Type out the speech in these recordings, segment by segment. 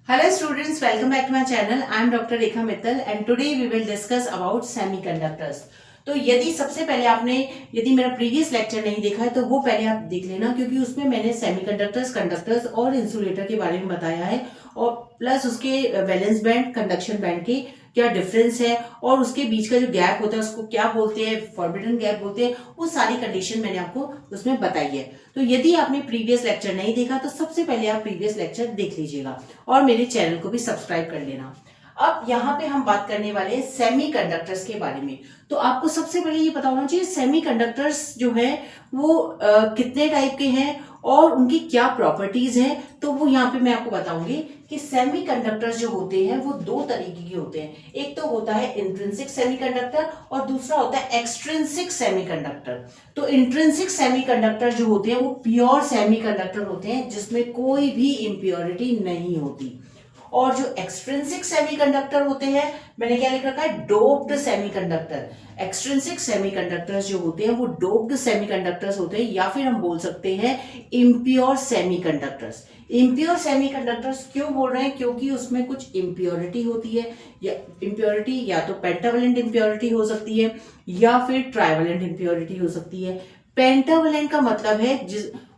Hello students, welcome back to my channel. I am Dr. Rekha Mittal and today we will discuss about semiconductors. तो यदि सबसे पहले आपने यदि मेरा प्रीवियस लेक्चर नहीं देखा है तो वो पहले आप देख लेना, क्योंकि उसमें मैंने सेमीकंडक्टर्स, कंडक्टर्स और इंसुलेटर के बारे में बताया है और प्लस उसके वैलेंस बैंड, कंडक्शन बैंड के क्या डिफरेंस है और उसके बीच का जो गैप होता है उसको क्या बोलते हैं, फॉरबिडन गैप बोलते हैं। वो सारी कंडीशन मैंने आपको उसमें बताई है। तो यदि आपने प्रीवियस लेक्चर नहीं देखा तो सबसे पहले आप प्रीवियस लेक्चर देख लीजिएगा और मेरे चैनल को भी सब्सक्राइब कर लेना। अब यहाँ पे हम बात करने वाले हैं सेमीकंडक्टर्स के बारे में। तो आपको सबसे पहले ये पता होना चाहिए सेमीकंडक्टर्स जो है वो कितने टाइप के हैं और उनकी क्या प्रॉपर्टीज हैं। तो वो यहाँ पे मैं आपको बताऊंगी कि सेमीकंडक्टर्स जो होते हैं वो दो तरीके के होते हैं। एक तो होता है इंट्रिंसिक सेमीकंडक्टर और दूसरा होता है एक्सट्रिंसिक सेमीकंडक्टर। तो इंट्रिंसिक सेमीकंडक्टर जो होते हैं वो प्योर सेमीकंडक्टर होते हैं जिसमें कोई भी इम्प्योरिटी नहीं होती। और जो एक्सट्रिंसिक सेमीकंडक्टर होते हैं, मैंने क्या लिख रखा है, डोप्ड सेमीकंडक्टर। एक्सट्रिंसिक सेमीकंडक्टर्स जो होते हैं वो डोप्ड सेमीकंडक्टर्स होते हैं या फिर हम बोल सकते हैं इम्प्योर सेमीकंडक्टर्स। इम्प्योर सेमीकंडक्टर्स क्यों बोल रहे हैं? क्योंकि उसमें कुछ इम्प्योरिटी होती है। या इम्प्योरिटी या तो पेंटावलेंट इम्प्योरिटी हो सकती है या फिर ट्राइवलेंट इम्प्योरिटी हो सकती है। पेंटावलेंट का मतलब है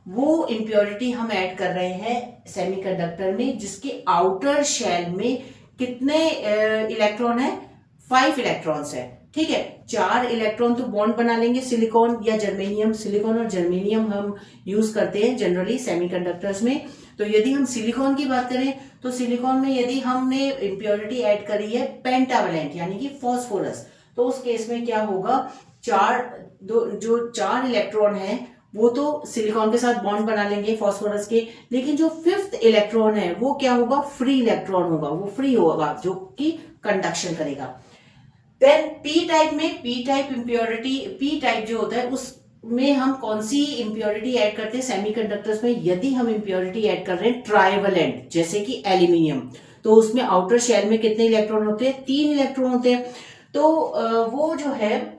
वो इम्प्योरिटी हम ऐड कर रहे हैं सेमीकंडक्टर में जिसके आउटर शेल में कितने इलेक्ट्रॉन है? 5 इलेक्ट्रॉन्स है। ठीक है, 4 इलेक्ट्रॉन तो बॉन्ड बना लेंगे सिलिकॉन या जर्मेनियम। सिलिकॉन और जर्मेनियम हम यूज करते हैं जनरली सेमीकंडक्टर्स में। तो यदि हम सिलिकॉन की बात करें तो सिलिकॉन में यदि हमने इम्प्योरिटी ऐड करी है पेंटावलेंट यानी कि फॉस्फोरस, तो उस केस में क्या होगा, जो 4 इलेक्ट्रॉन है वो तो सिलिकॉन के साथ बॉन्ड बना लेंगे फॉस्फोरस के, लेकिन जो 5th इलेक्ट्रॉन है वो क्या होगा, फ्री इलेक्ट्रॉन होगा, वो फ्री होगा जो कि कंडक्शन करेगा। देन पी टाइप में, P type impurity, P type जो होता है उसमें हम कौन सी इंप्योरिटी ऐड करते हैं सेमीकंडक्टर्स में? यदि हम इंप्योरिटी ऐड कर रहे हैं ट्राइवलेंट जैसे कि एल्यूमिनियम, तो उसमें आउटर शेल में कितने इलेक्ट्रॉन होते हैं? 3 इलेक्ट्रॉन होते हैं। तो वो जो है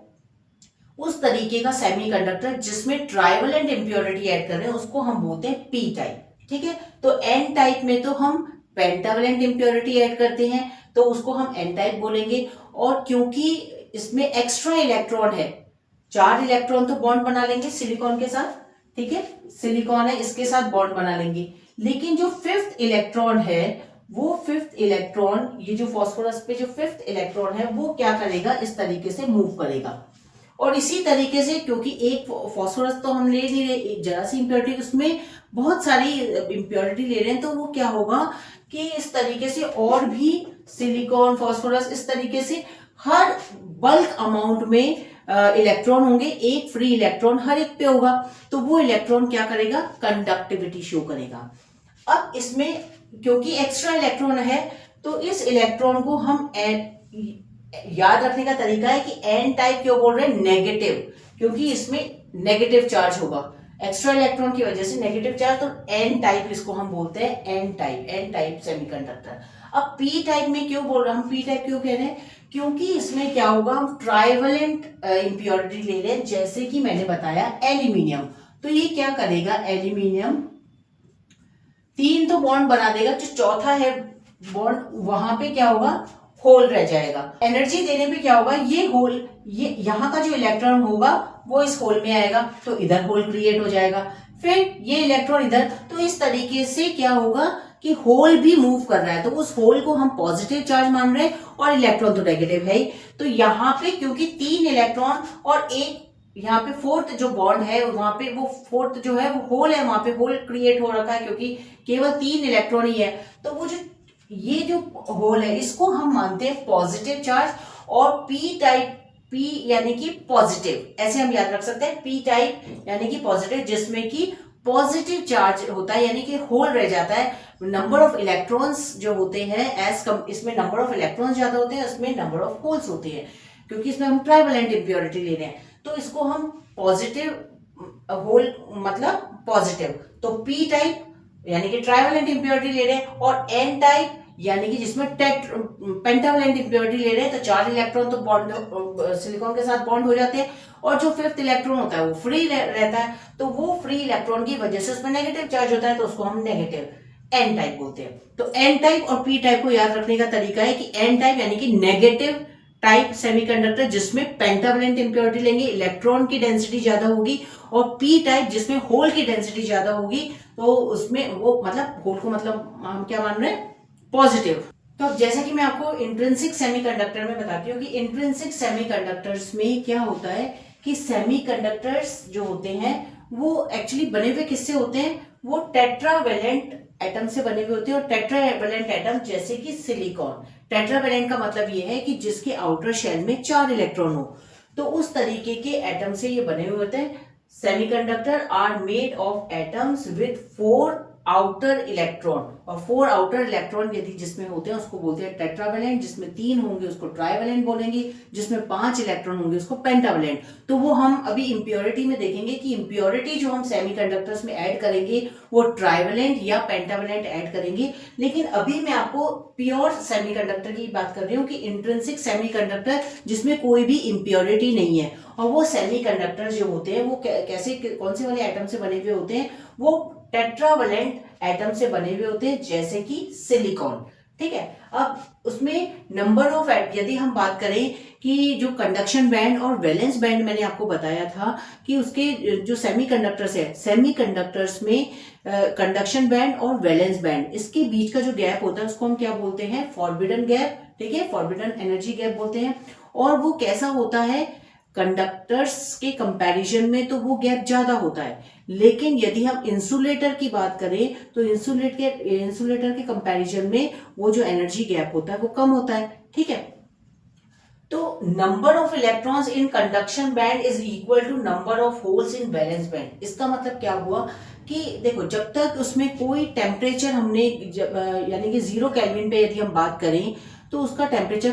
उस तरीके का सेमीकंडक्टर जिसमें ट्राइवलेंट इंप्योरिटी ऐड कर रहे हैं उसको हम बोलते हैं पी टाइप। ठीक है, तो एन टाइप में तो हम पेंटावलेंट इंप्योरिटी ऐड करते हैं तो उसको हम एन टाइप बोलेंगे। और क्योंकि इसमें एक्स्ट्रा इलेक्ट्रॉन है, 4 इलेक्ट्रॉन तो बॉन्ड बना लेंगे सिलिकॉन के साथ। ठीक है, सिलिकॉन है इसके साथ बॉन्ड बना लेंगे, लेकिन जो 5th इलेक्ट्रॉन है वो 5th इलेक्ट्रॉन, ये जो फॉस्फोरस पे जो 5th इलेक्ट्रॉन है वो क्या करेगा, इस तरीके से मूव करेगा। और इसी तरीके से क्योंकि एक फॉस्फोरस तो हम ले नहीं रहे, एक जरा सी इंप्योरिटी, उसमें बहुत सारी इंप्योरिटी ले रहे हैं, तो वो क्या होगा कि इस तरीके से और भी सिलिकॉन, फॉस्फोरस, इस तरीके से हर बल्क अमाउंट में इलेक्ट्रॉन होंगे, एक फ्री इलेक्ट्रॉन हर एक पे होगा। तो वो इलेक्ट्रॉन क्या करेगा, कंडक्टिविटी शो करेगा। अब इसमें क्योंकि एक्स्ट्रा इलेक्ट्रॉन है तो इस इलेक्ट्रॉन को हम याद रखने का तरीका है कि एन टाइप क्यों बोल रहे हैं, नेगेटिव, क्योंकि इसमें नेगेटिव चार्ज होगा एक्स्ट्रा इलेक्ट्रॉन की वजह से, नेगेटिव चार्ज, तो एन टाइप इसको हम बोलते हैं, एन टाइप सेमीकंडक्टर। अब पी टाइप में क्यों बोल रहे हैं हम, पी टाइप क्यों कह रहे हैं, क्योंकि इसमें क्या होगा, हम ट्राइवलेंट इंप्योरिटी ले रहे हैं जैसे कि मैंने बताया एल्यूमिनियम। तो ये क्या करेगा, एल्यूमिनियम 3 तो बॉन्ड बना देगा, जो चौथा है बॉन्ड वहां पे क्या होगा, होल रह जाएगा। एनर्जी देने पे क्या होगा, ये होल, ये यहाँ का जो इलेक्ट्रॉन होगा वो इस होल में आएगा तो इधर होल क्रिएट हो जाएगा, फिर ये इलेक्ट्रॉन इधर, तो इस तरीके से क्या होगा कि होल भी मूव कर रहा है, तो उस होल को हम पॉजिटिव चार्ज मान रहे हैं और इलेक्ट्रॉन तो नेगेटिव है ही। तो यहाँ पे क्योंकि 3 इलेक्ट्रॉन और एक यहाँ पे 4th जो बॉन्ड है वहां पे, वो 4th जो है वो होल है, वहां पे होल क्रिएट हो रखा है क्योंकि केवल 3 इलेक्ट्रॉन ही है। तो वो जो ये जो होल है इसको हम मानते हैं पॉजिटिव चार्ज, और पी टाइप, पी यानी कि पॉजिटिव, ऐसे हम याद रख सकते हैं, पी टाइप यानी कि पॉजिटिव, जिसमें कि पॉजिटिव चार्ज होता है यानी कि होल रह जाता है। नंबर ऑफ इलेक्ट्रॉन्स जो होते हैं एज कम, इसमें नंबर ऑफ इलेक्ट्रॉन्स ज्यादा होते हैं, उसमें नंबर ऑफ होल्स होते हैं, क्योंकि इसमें हम ट्राइवलेंट इंप्योरिटी ले रहे हैं, तो इसको हम पॉजिटिव होल मतलब पॉजिटिव, तो पी टाइप यानी कि ट्राइवलेंट इंप्योरिटी ले रहे हैं, और एन टाइप यानी कि जिसमें पेंटावलेंट इंप्योरिटी ले रहे हैं, तो 4 इलेक्ट्रॉन तो बॉन्ड सिलिकॉन के साथ बॉन्ड हो जाते हैं, और जो 5th इलेक्ट्रॉन होता है वो फ्री रहता है, तो वो फ्री इलेक्ट्रॉन की वजह से उसमें नेगेटिव चार्ज होता है, तो उसको हम नेगेटिव एन टाइप बोलते हैं। तो एन टाइप और पी टाइप को याद रखने का तरीका है कि एन टाइप यानी कि नेगेटिव टाइप सेमीकंडक्टर जिसमें पेंटावलेंट इंप्योरिटी लेंगे, इलेक्ट्रॉन की डेंसिटी ज्यादा होगी, और पी टाइप जिसमें होल की डेंसिटी ज्यादा होगी, तो उसमें वो मतलब होल को मतलब हम क्या मान रहे हैं, पॉजिटिव। तो अब जैसा कि मैं आपको इंट्रिंसिक सेमीकंडक्टर में बताती हूँ कि इंट्रिंसिक सेमीकंडक्टर्स में क्या होता है कि सेमीकंडक्टर्स जो होते हैं वो एक्चुअली बने हुए किससे होते हैं, वो टेट्रावेलेंट एटम से बने हुए होते हैं। और टेट्रावेलेंट एटम जैसे कि सिलिकॉन, टेट्रावेलेंट का मतलब ये है कि जिसके आउटर शेल में 4 इलेक्ट्रॉन हो, तो उस तरीके के एटम से ये बने हुए होते हैं। Semiconductor are made of atoms with 4 outer electron, और 4 आउटर इलेक्ट्रॉन यदि जिसमें होते हैं उसको बोलते हैं टेट्रावेलेंट, जिसमें 3 होंगे उसको ट्राइवेलेंट बोलेंगे, जिसमें 5 इलेक्ट्रॉन होंगे उसको पेंटावेलेंट। तो वो हम अभी इंप्योरिटी में देखेंगे कि इंप्योरिटी जो हम सेमीकंडक्टर्स में ऐड करेंगे वो ट्राइवेलेंट या पेंटावेलेंट ऐड करेंगे। लेकिन अभी मैं आपको प्योर सेमीकंडक्टर की बात कर रही हूँ कि इंट्रिंसिक सेमीकंडक्टर जिसमें कोई भी इंप्योरिटी नहीं है। और वो सेमीकंडक्टर जो होते हैं वो कैसे, कौन से वाले एटम से बने हुए होते हैं, वो टेट्रावेलेंट एटम से बने हुए होते हैं जैसे कि सिलिकॉन। ठीक है, अब उसमें नंबर ऑफ यदि हम बात करें कि जो कंडक्शन बैंड और वैलेंस बैंड मैंने आपको बताया था कि उसके जो सेमीकंडक्टर्स है, सेमीकंडक्टर्स में कंडक्शन बैंड और वैलेंस बैंड, इसके बीच का जो गैप होता है उसको हम क्या बोलते हैं, फॉरबिडन गैप। ठीक है, फॉरबिडन एनर्जी गैप बोलते हैं। और वो कैसा होता है, कंडक्टर्स के कंपैरिजन में तो वो गैप ज्यादा होता है, लेकिन यदि हम इंसुलेटर की बात करें तो इंसुलेटर के कंपैरिजन में वो जो एनर्जी गैप होता है वो कम होता है। ठीक है, तो number of electrons in conduction band is equal to number of holes in valence band. इसका मतलब क्या हुआ कि देखो, जब तक उसमें कोई टेम्परेचर हमने यानी कि 0 केल्विन पे यदि हम बात करें तो उसका टेम्परेचर,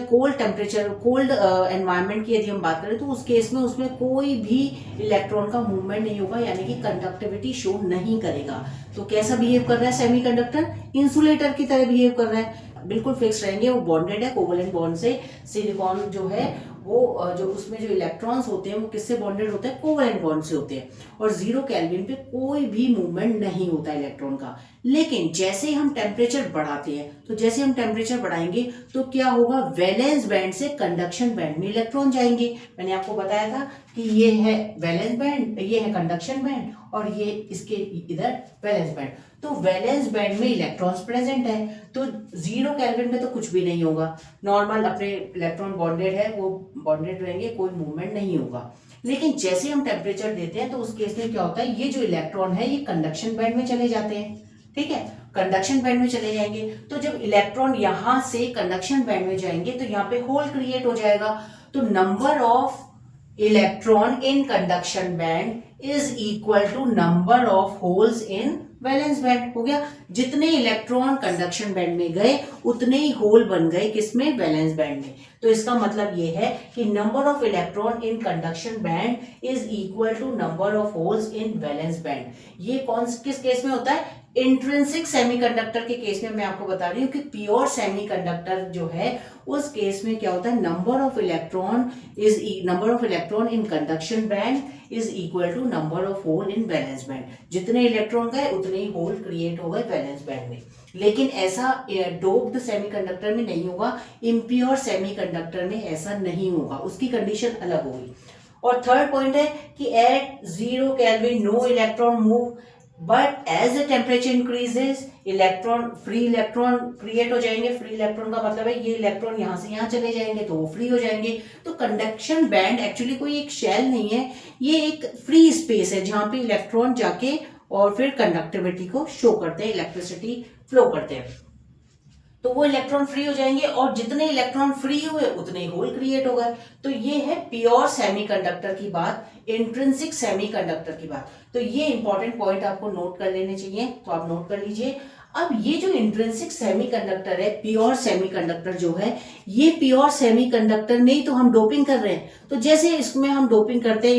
कोल्ड एनवायरनमेंट की यदि हम बात करें तो उस केस में उसमें कोई भी इलेक्ट्रॉन का मूवमेंट नहीं होगा, यानी कि कंडक्टिविटी शो नहीं करेगा। तो कैसा बिहेव कर रहा है सेमीकंडक्टर, इंसुलेटर की तरह बिहेव कर रहा है, बिल्कुल फिक्स रहेंगे, वो बॉन्डेड है कोवलेंट बॉन्ड से। सिलिकॉन जो है वो जो उसमें जो इलेक्ट्रॉन्स होते हैं वो किससे बॉन्डेड होते हैं, कोवलेंट बॉन्ड से होते हैं, और 0 केल्विन पे कोई भी मूवमेंट नहीं होता इलेक्ट्रॉन का। लेकिन जैसे हम टेम्परेचर बढ़ाते हैं, तो जैसे हम टेम्परेचर बढ़ाएंगे तो क्या होगा, वैलेंस बैंड से कंडक्शन बैंड में इलेक्ट्रॉन जाएंगे। मैंने आपको बताया था कि ये है वैलेंस बैंड, ये है कंडक्शन बैंड, और ये इसके इधर वैलेंस बैंड। तो वैलेंस बैंड में इलेक्ट्रॉन्स प्रेजेंट है, तो 0 केल्विन में तो कुछ भी नहीं होगा, नॉर्मल अपने इलेक्ट्रॉन बॉन्डेड है, वो बॉन्डेड रहेंगे, कोई मूवमेंट नहीं होगा। लेकिन जैसे हम टेम्परेचर देते हैं तो उस केस में क्या होता है, ये जो इलेक्ट्रॉन है ये कंडक्शन बैंड में चले जाते हैं। ठीक है, कंडक्शन बैंड में चले जाएंगे, तो जब इलेक्ट्रॉन यहां से कंडक्शन बैंड में जाएंगे तो यहाँ पे होल क्रिएट हो जाएगा। तो number of electron in conduction band is equal to number of holes in valence band. हो गया, जितने इलेक्ट्रॉन कंडक्शन बैंड में गए उतने ही होल बन गए किसमें, वैलेंस बैंड में। तो इसका मतलब ये है कि number of electron in conduction band is equal to number of holes in valence band. ये किस केस में होता है, इंट्रिंसिक सेमीकंडक्टर के केस में मैं आपको बता रही हूँ कि प्योर सेमीकंडक्टर जो है उस केस में क्या होता है, number of electron in conduction band is equal to number of hole in valence band. जितने इलेक्ट्रॉन गए उतने ही होल क्रिएट हो गए वैलेंस बैंड में। लेकिन ऐसा डोप्ड सेमीकंडक्टर में नहीं होगा, इम्प्योर सेमीकंडक्टर में ऐसा नहीं होगा, उसकी कंडीशन अलग होगी। और थर्ड पॉइंट है कि at 0 kelvin no electron move, but as the temperature increases free electron create हो जाएंगे। फ्री इलेक्ट्रॉन का मतलब है ये इलेक्ट्रॉन यहां से यहां चले जाएंगे तो वो फ्री हो जाएंगे। तो कंडक्शन बैंड एक्चुअली कोई एक शेल नहीं है, ये एक फ्री स्पेस है जहां पे इलेक्ट्रॉन जाके और फिर कंडक्टिविटी को शो करते हैं, इलेक्ट्रिसिटी फ्लो करते हैं। तो वो इलेक्ट्रॉन फ्री हो जाएंगे, और जितने इलेक्ट्रॉन फ्री हुए उतने ही होल क्रिएट हो गए। तो ये है प्योर सेमीकंडक्टर की बात, इंट्रिंसिक सेमीकंडक्टर की बात। तो ये इंपॉर्टेंट पॉइंट आपको नोट कर लेने चाहिए, तो आप नोट कर लीजिए। अब ये जो इंट्रिंसिक सेमीकंडक्टर है, प्योर सेमीकंडक्टर जो है, ये प्योर सेमीकंडक्टर में ही तो हम डोपिंग कर रहे हैं। तो जैसे इसमें हम डोपिंग करते हैं,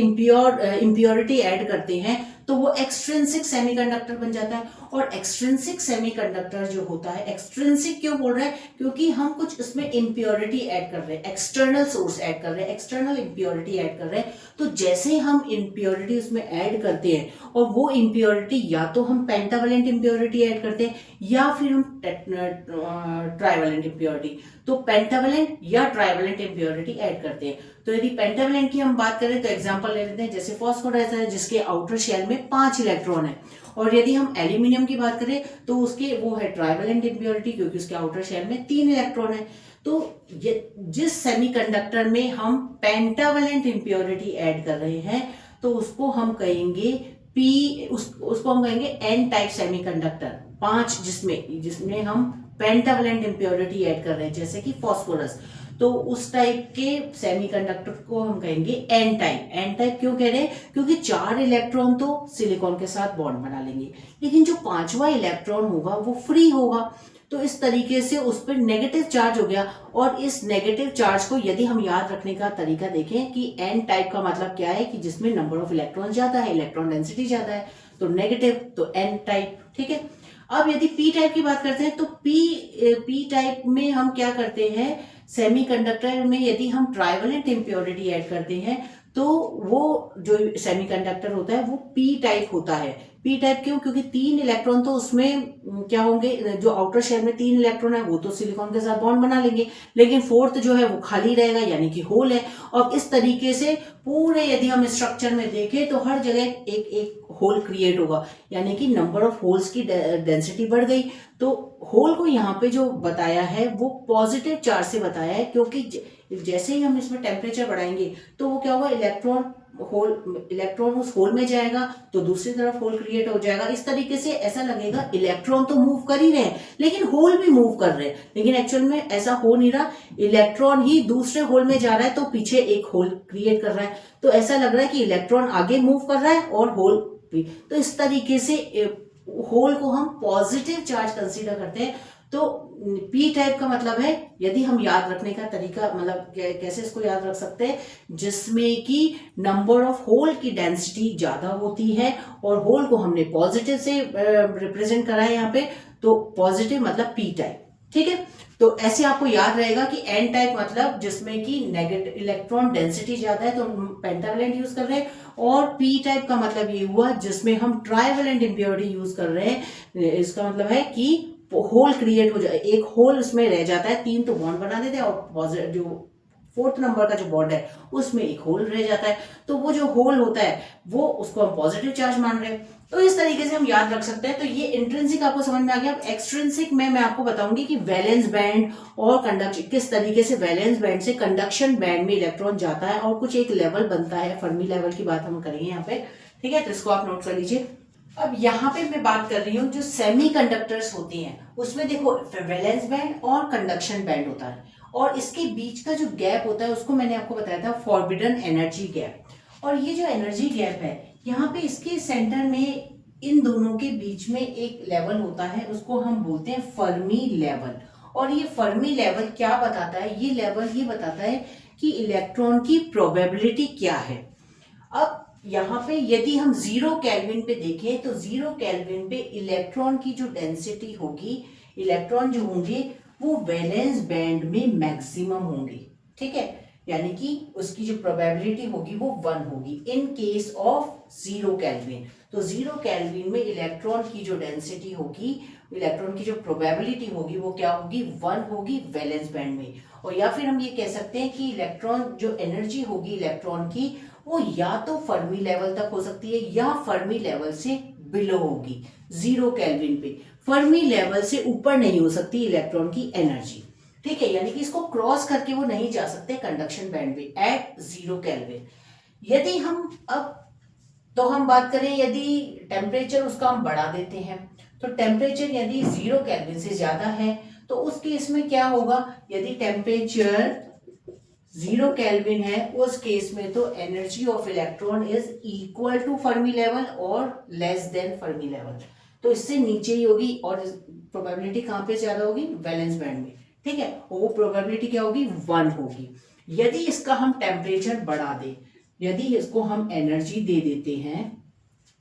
इम्प्योरिटी ऐड करते हैं, तो वो एक्सट्रिंसिक सेमीकंडक्टर बन जाता है। और एक्सट्रिंसिक सेमीकंडक्टर जो होता है, एक्सट्रिंसिक क्यों बोल रहे हैं, क्योंकि हम कुछ इसमें इम्प्योरिटी ऐड कर रहे हैं, एक्सटर्नल सोर्स ऐड कर रहे हैं, एक्सटर्नल इम्प्योरिटी ऐड कर रहे हैं। तो जैसे हम इम्प्योरिटी उसमें ऐड करते हैं, और वो इम्प्योरिटी या तो हम पेंटावेलेंट इम्प्योरिटी ऐड करते हैं या फिर हम ट्राइवेलेंट इम्प्योरिटी, तो पेंटावेलेंट या ट्राइवेलेंट इम्प्योरिटी ऐड करते हैं। तो यदि पेंटावेलेंट की हम बात करें तो एग्जांपल ले लेते हैं, जैसे फास्फोरस है जिसके आउटर शेल में 5 इलेक्ट्रॉन है। और यदि हम एल्यूमिनियम की बात करें तो उसके वो है ट्राइवेलेंट इम्प्योरिटी, क्योंकि उसके आउटर शेल में 3 इलेक्ट्रॉन है। तो ये जिस सेमीकंडक्टर में हम पेंटावेलेंट इम्प्योरिटी ऐड कर रहे हैं तो उसको हम कहेंगे उसको हम कहेंगे एन टाइप सेमीकंडक्टर। 5 जिसमें हम पेंटावेलेंट इम्प्योरिटी ऐड कर रहे हैं, जैसे कि फास्फोरस, तो उस टाइप के सेमीकंडक्टर को हम कहेंगे एन टाइप। एन टाइप क्यों कह रहे हैं, क्योंकि 4 इलेक्ट्रॉन तो सिलिकॉन के साथ बॉन्ड बना लेंगे, लेकिन जो 5वां इलेक्ट्रॉन होगा वो फ्री होगा। तो इस तरीके से उस पर नेगेटिव चार्ज हो गया। और इस नेगेटिव चार्ज को यदि हम याद रखने का तरीका देखें कि एन टाइप का मतलब क्या है, कि जिसमें नंबर ऑफ इलेक्ट्रॉन ज्यादा है, इलेक्ट्रॉन डेंसिटी ज्यादा है, तो नेगेटिव, तो एन टाइप। ठीक है। अब यदि पी टाइप की बात करते हैं तो पी टाइप में हम क्या करते हैं, सेमीकंडक्टर में यदि हम ट्राइवेलेंट इम्प्योरिटी ऐड करते हैं तो वो जो सेमीकंडक्टर होता है वो पी टाइप होता है। पी टाइप क्यों, क्योंकि 3 इलेक्ट्रॉन तो उसमें क्या होंगे, जो आउटर शेल में 3 इलेक्ट्रॉन है वो तो सिलिकॉन के साथ बॉन्ड बना लेंगे, लेकिन 4th जो है वो खाली रहेगा, यानी कि होल है। और इस तरीके से पूरे यदि हम स्ट्रक्चर में देखें तो हर जगह एक एक होल क्रिएट होगा, यानी कि नंबर ऑफ होल्स की डेंसिटी बढ़ गई। तो होल को यहाँ पे जो बताया है वो पॉजिटिव चार्ज से बताया है, क्योंकि जैसे ही हम इसमें टेम्परेचर बढ़ाएंगे तो वो क्या होगा, इलेक्ट्रॉन उस होल में जाएगा तो दूसरी तरफ होल क्रिएट हो जाएगा। इस तरीके से ऐसा लगेगा इलेक्ट्रॉन तो मूव कर ही रहे हैं लेकिन होल भी मूव कर रहे हैं, लेकिन एक्चुअल में ऐसा हो नहीं रहा। इलेक्ट्रॉन ही दूसरे होल में जा रहा है तो पीछे एक होल क्रिएट कर रहा है, तो ऐसा लग रहा है कि इलेक्ट्रॉन आगे मूव कर रहा है और होल भी। तो इस तरीके से होल को हम पॉजिटिव चार्ज कंसीडर करते हैं। तो पी टाइप का मतलब है, यदि हम याद रखने का तरीका मतलब कैसे इसको याद रख सकते हैं, जिसमें कि नंबर ऑफ होल की डेंसिटी ज्यादा होती है और होल को हमने पॉजिटिव से रिप्रेजेंट करा है यहाँ पे, तो पॉजिटिव मतलब पी टाइप। ठीक है। तो ऐसे आपको याद रहेगा कि एन टाइप मतलब जिसमें कि नेगेटिव इलेक्ट्रॉन डेंसिटी ज्यादा है तो हम पेंटावेलेंट यूज कर रहे हैं, और पी टाइप का मतलब ये हुआ जिसमें हम ट्राइवेलेंट इम्प्योरिटी यूज कर रहे हैं। इसका मतलब है कि होल क्रिएट हो जाए, एक होल उसमें रह जाता है, 3 तो बॉन्ड बना देते हैं और जो 4th नंबर का जो बॉन्ड है उसमें एक होल रह जाता है, तो वो जो होल होता है वो उसको हम पॉजिटिव चार्ज मान रहे हैं। तो इस तरीके से हम याद रख सकते हैं। तो ये इंट्रिंसिक आपको समझ में आ गया। अब एक्सट्रिंसिक में मैं आपको बताऊंगी कि वैलेंस बैंड और कंडक्शन, किस तरीके से वैलेंस बैंड से कंडक्शन बैंड में इलेक्ट्रॉन जाता है और कुछ एक लेवल बनता है, फर्मी लेवल की बात हम करेंगे यहाँ पे। ठीक है, तो इसको आप नोट कर लीजिए। अब यहाँ पे मैं बात कर रही हूँ जो सेमीकंडक्टर्स होती हैं उसमें देखो वैलेंस बैंड और कंडक्शन बैंड होता है, और इसके बीच का जो गैप होता है उसको मैंने आपको बताया था फॉरबिडन एनर्जी गैप। और ये जो एनर्जी गैप है यहाँ पे इसके सेंटर में इन दोनों के बीच में एक लेवल होता है, उसको हम बोलते हैं फर्मी लेवल। और ये फर्मी लेवल क्या बताता है, ये लेवल ये बताता है कि इलेक्ट्रॉन की प्रोबेबिलिटी क्या है। अब यहाँ पे यदि हम 0 केल्विन पे देखें तो 0 केल्विन पे इलेक्ट्रॉन की जो डेंसिटी होगी, इलेक्ट्रॉन जो होंगे वो वैलेंस बैंड में मैक्सिमम होंगे। ठीक है, यानी कि उसकी जो प्रोबेबिलिटी होगी वो 1 होगी इन केस ऑफ 0 केल्विन। तो 0 केल्विन में इलेक्ट्रॉन की जो डेंसिटी होगी, इलेक्ट्रॉन की जो प्रोबेबिलिटी होगी वो क्या होगी, 1 होगी वैलेंस बैंड में। और या फिर हम ये कह सकते हैं कि इलेक्ट्रॉन जो एनर्जी होगी इलेक्ट्रॉन की वो या तो फर्मी लेवल तक हो सकती है या फर्मी लेवल से बिलो होगी। 0 केल्विन पे फर्मी लेवल से ऊपर नहीं हो सकती इलेक्ट्रॉन की एनर्जी। ठीक है, यानी कि इसको क्रॉस करके वो नहीं जा सकते कंडक्शन बैंड में एट 0 केल्विन। यदि हम अब तो हम बात करें यदि टेम्परेचर उसका हम बढ़ा देते हैं, तो टेम्परेचर यदि 0 केल्विन से ज्यादा है तो उस केस में क्या होगा, यदि टेम्परेचर 0 केल्विन है उस केस में तो energy of electron is equal to Fermi level और लेस देन फर्मी लेवल। तो इससे नीचे ही होगी और प्रोबेबिलिटी कहां पे ज्यादा होगी, वैलेंस बैंड में। ठीक है, वो प्रोबेबिलिटी क्या होगी, 1 होगी। यदि इसका हम टेम्परेचर बढ़ा दें, यदि इसको हम एनर्जी दे देते हैं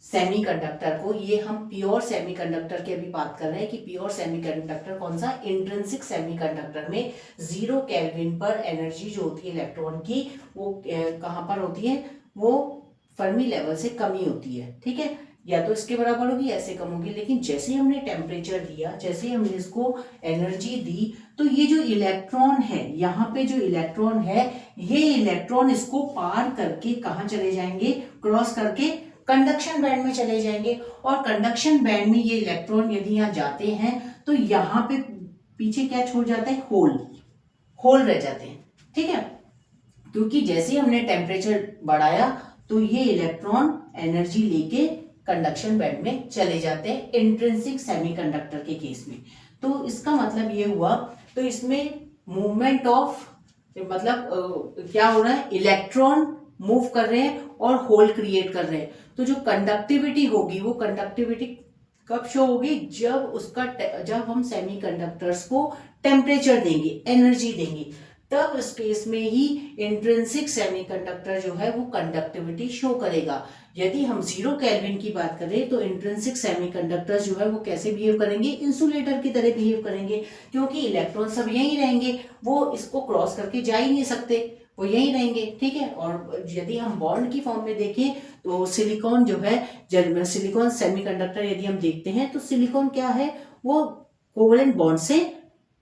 सेमीकंडक्टर को, ये हम प्योर सेमीकंडक्टर की अभी बात कर रहे हैं कि प्योर सेमीकंडक्टर कौन सा, इंट्रिंसिक सेमीकंडक्टर में 0 केल्विन पर एनर्जी जो होती है इलेक्ट्रॉन की वो कहाँ पर होती है, वो फर्मी लेवल से कमी होती है, ठीक है, या तो इसके बराबर होगी या ऐसे कम होगी। लेकिन जैसे ही हमने टेम्परेचर दिया, जैसे ही हमने इसको एनर्जी दी, तो ये जो इलेक्ट्रॉन है, यहाँ पे जो इलेक्ट्रॉन है, ये इलेक्ट्रॉन इसको पार करके कहाँ चले जाएंगे, क्रॉस करके कंडक्शन बैंड में चले जाएंगे। और कंडक्शन बैंड में ये इलेक्ट्रॉन यदि यहाँ जाते हैं तो यहाँ पे पीछे क्या छोड़ जाता है, होल रह जाते हैं, ठीक है, क्योंकि जैसे ही हमने टेम्परेचर बढ़ाया तो ये इलेक्ट्रॉन एनर्जी लेके कंडक्शन बैंड में चले जाते हैं इंट्रिंसिक सेमीकंडक्टर के केस में। तो इसका मतलब ये हुआ, तो इसमें मूवमेंट ऑफ मतलब क्या हो रहा है, इलेक्ट्रॉन मूव कर रहे हैं और होल क्रिएट कर रहे हैं। तो जो कंडक्टिविटी होगी वो कंडक्टिविटी कब शो होगी, जब हम सेमीकंडक्टर्स को टेम्परेचर देंगे, एनर्जी देंगे, तब स्पेस में ही इंट्रिंसिक सेमीकंडक्टर जो है वो कंडक्टिविटी शो करेगा। यदि हम 0 केल्विन की बात करें तो इंट्रिंसिक सेमीकंडक्टर जो है वो कैसे बिहेव करेंगे, इंसुलेटर की तरह बिहेव करेंगे, क्योंकि इलेक्ट्रॉन सब यहीं रहेंगे, वो इसको क्रॉस करके जा ही नहीं सकते, वो यहीं रहेंगे, ठीक है। और यदि हम बॉन्ड की फॉर्म में देखें तो सिलिकॉन जो है, सिलिकॉन सेमीकंडक्टर यदि हम देखते हैं तो सिलिकॉन क्या है, वो कोवलेंट बॉन्ड से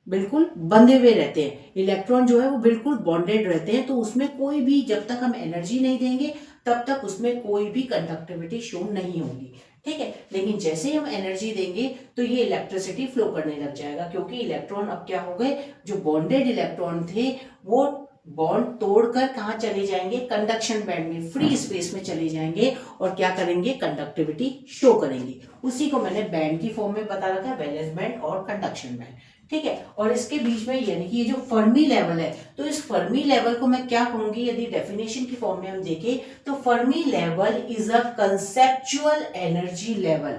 बिल्कुल बंधे हुए रहते हैं, इलेक्ट्रॉन जो है वो बिल्कुल बॉन्डेड रहते हैं, तो उसमें कोई भी, जब तक हम एनर्जी नहीं देंगे तब तक उसमें कोई भी कंडक्टिविटी शो नहीं होगी, ठीक है। लेकिन जैसे ही हम एनर्जी देंगे तो ये इलेक्ट्रिसिटी फ्लो करने लग जाएगा, क्योंकि इलेक्ट्रॉन अब क्या हो गए, जो बॉन्डेड इलेक्ट्रॉन थे वो बॉन्ड तोड़कर कहाँ चले जाएंगे, कंडक्शन बैंड में, फ्री स्पेस में चले जाएंगे और क्या करेंगे, कंडक्टिविटी शो करेंगे। उसी को मैंने बैंड की फॉर्म में बता रखा है, वैलेंस बैंड और कंडक्शन बैंड, ठीक है। और इसके बीच में यानी कि ये जो फर्मी लेवल है, तो इस फर्मी लेवल को मैं क्या कहूंगी, यदि डेफिनेशन की फॉर्म में हम देखें तो Fermi level is a conceptual energy level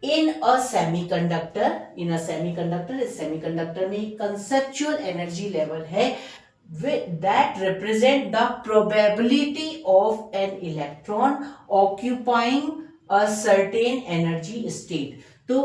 in a semiconductor. इस सेमीकंडक्टर में कंसेप्चुअल एनर्जी लेवल है that represent the probability of an electron occupying a certain energy state। तो